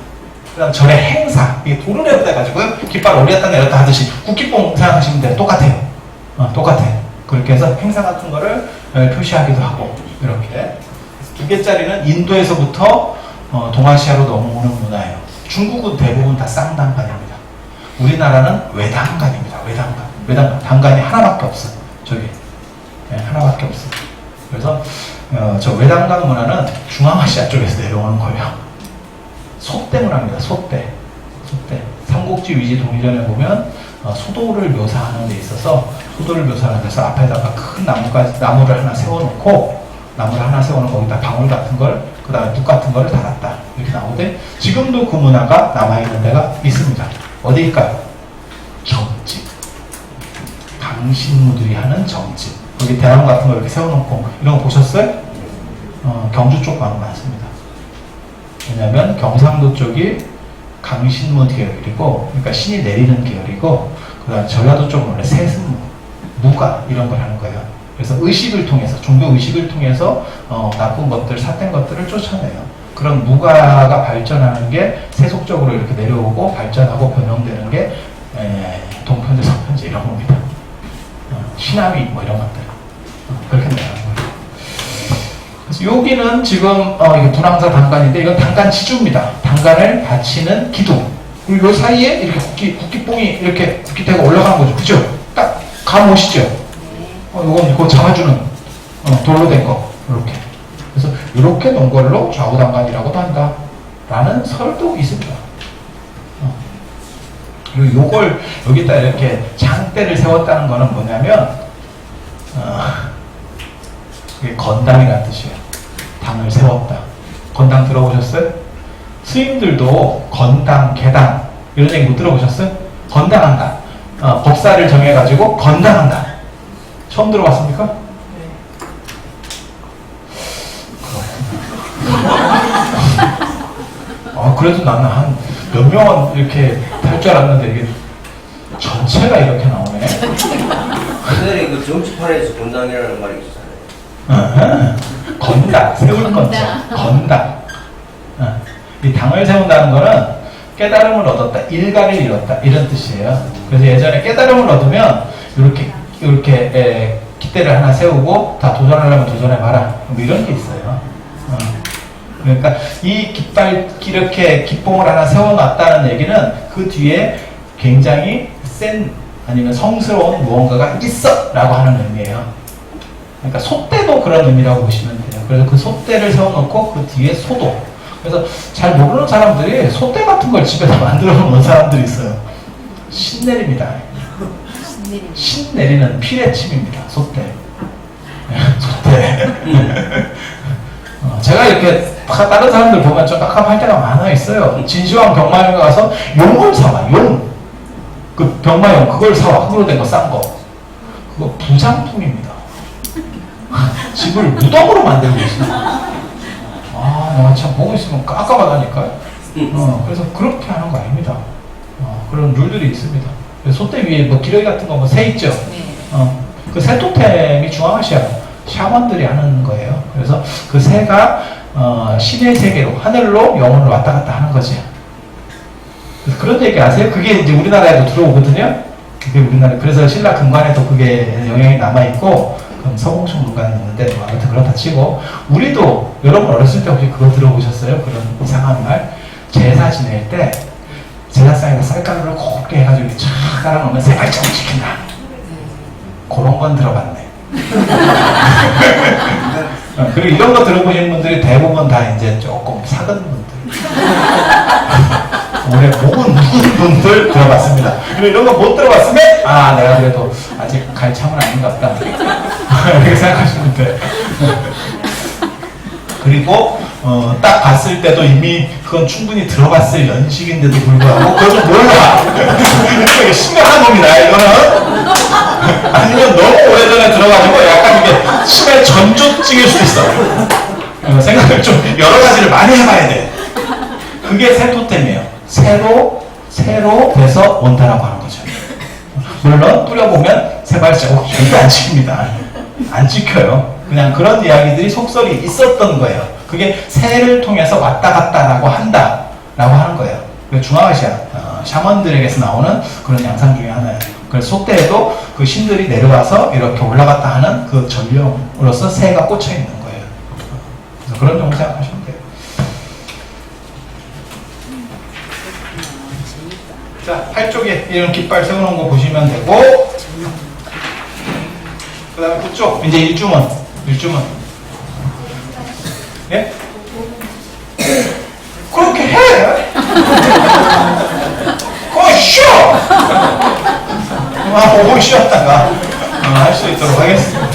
그다음 절의 행사, 이게 돌을 내려다 가지고 깃발 올렸다 내렸다 하듯이 국기뽕 생각하시면 돼요. 똑같아요. 똑같아요. 그렇게 해서 행사 같은 거를 표시하기도 하고, 이렇게. 두 개짜리는 인도에서부터 동아시아로 넘어오는 문화예요. 중국은 대부분 다 쌍당간입니다. 우리나라는 외당간입니다. 외당간. 당간이 하나밖에 없어요. 저기. 하나밖에 없어요. 그래서 저 외당간 문화는 중앙아시아 쪽에서 내려오는 거예요. 소대 문화입니다. 소대. 삼국지 위지 동의전에 보면 소도를 묘사하는 데 있어서, 소도를 묘사하는 데서 앞에다가 큰 나무를 하나 세워놓고, 거기다 방울 같은 걸, 그 다음에 둑 같은 거를 달았다. 이렇게 나오는데, 지금도 그 문화가 남아있는 데가 있습니다. 어디일까요? 정집. 강신무들이 하는 정집. 거기 대왕 같은 거 이렇게 세워놓고, 이런 거 보셨어요? 경주 쪽 가면 많습니다. 왜냐면 경상도 쪽이 강신무 계열이고, 그러니까 신이 내리는 계열이고, 그 다음에 전라도 쪽은 원래 세승무, 무가 이런 걸 하는 거예요. 그래서 의식을 통해서, 종교 의식을 통해서 나쁜 것들, 삿된 것들을 쫓아내요. 그런 무가가 발전하는 게 세속적으로 이렇게 내려오고 발전하고 변형되는 게 동편제, 서편제 이런 겁니다. 신화위 뭐 이런 것들. 그렇게 나가는 거예요. 그래서 여기는 지금 이게 분황사 당간인데, 이건 당간 지주입니다. 당간을 바치는 기둥. 그리고 요 사이에 이렇게 국기뽕이 이렇게 국기대가 올라가는 거죠. 그죠? 딱 감 오시죠? 요건 이거 잡아주는 돌로 된 거. 이렇게. 그래서 이렇게 놓은 걸로 좌우당간이라고도 한다. 라는 설도 있습니다. 그리고 요걸 여기다 이렇게 장대를 세웠다는 거는 뭐냐면, 그게 건당이라는 뜻이에요. 당을 세웠다. 건당 들어보셨어요? 스님들도 건당, 개당 이런 얘기 못 들어보셨어요? 건당한다. 법사를 정해가지고 건당한다. 처음 들어봤습니까? 그래도 나는 한 몇 명은 이렇게 할 줄 알았는데 이게 전체가 이렇게 나오네. 옛날에 그 정치판에서 건당이라는 말이 있었잖아요. 건당, 세울 건자, 건당. 이 당을 세운다는 거는 깨달음을 얻었다, 일가를 이뤘다 이런 뜻이에요. 그래서 예전에 깨달음을 얻으면 이렇게 깃대를 하나 세우고 다 도전하려면 도전해봐라 뭐 이런 게 있어요. 그러니까 이 이렇게 기봉을 하나 세워놨다는 얘기는 그 뒤에 굉장히 센 아니면 성스러운 무언가가 있어 라고 하는 의미예요. 그러니까 솥대도 그런 의미라고 보시면 돼요. 그래서 그 솥대를 세워놓고 그 뒤에 소도. 그래서 잘 모르는 사람들이 솥대 같은 걸 집에서 만들어 놓은 사람들이 있어요. 신내립니다. 신내리는 피레침입니다. 솥대. 솥대. 제가 이렇게 다른 사람들 보면 좀 깝깝할 때가 많아 있어요. 진시황 병마용 가서 용을 사와, 용. 그 병마용 그걸 사와, 흙으로 된 거 싼 거. 그거 부장품입니다. 집을 무덤으로 만들고 있어요. 내가 참 보고 있으면 깝깝하다니까요. 그래서 그렇게 하는 거 아닙니다. 그런 룰들이 있습니다. 솥대 위에 뭐 기러기 같은 거 뭐 새 있죠? 네. 그 새 토템이 중앙아시아 샤먼들이 하는 거예요. 그래서 그 새가 신의 세계로 하늘로 영혼을 왔다 갔다 하는 거지. 그런 얘기 아세요? 그게 이제 우리나라에도 들어오거든요. 그게 우리나라 그래서 신라 금관에도 그게 영향이 남아 있고 서공충 문관이 있는데 뭐 아무튼 그렇다 치고 우리도 여러분 어렸을 때 혹시 그거 들어보셨어요? 그런 이상한 말 제사 지낼 때 제사상에다 쌀가루를 곱게 해가지고 쫙 깔아놓으면 생활처럼 지킨다. 그런 건 들어봤네. 그리고 이런 거 들어보신 분들이 대부분 다 이제 조금 사근 분들. 올해 목은 묵은 분들 들어봤습니다. 그리고 이런 거 못 들어봤으면 내가 그래도 아직 갈 참은 아닌 것 같다. 이렇게 생각하시면 돼. 그리고 딱 봤을 때도 이미 그건 충분히 들어봤을 연식인데도 불구하고 그걸 좀 몰라. 이게 심각한 겁니다. 이거는 아니면 너무 오래전에 들어가지고 약간 이게 치매 전조증일 수도 있어. 생각을 좀 여러 가지를 많이 해봐야 돼. 그게 새 토템이에요. 새로 돼서 온다라고 하는 거죠. 물론 뿌려보면 새 발자국 절대 안 찍힙니다. 안 찍혀요. 그냥 그런 이야기들이 속설이 있었던 거예요. 그게 새를 통해서 왔다 갔다라고 한다라고 하는 거예요. 중앙아시아 샤먼들에게서 나오는 그런 양상 중에 하나예요. 그래서 솥대에도 그 신들이 내려와서 이렇게 올라갔다 하는 그 전령으로서 새가 꽂혀 있는 거예요. 그래서 그런 정도 생각하시면 돼요. 자, 팔 쪽에 이런 깃발 세워놓은 거 보시면 되고, 그 다음에 그쪽, 이제 일주문. 예? 그렇게 해! 그거 쉬어! 5분 쉬었다가 할 수 있도록 하겠습니다.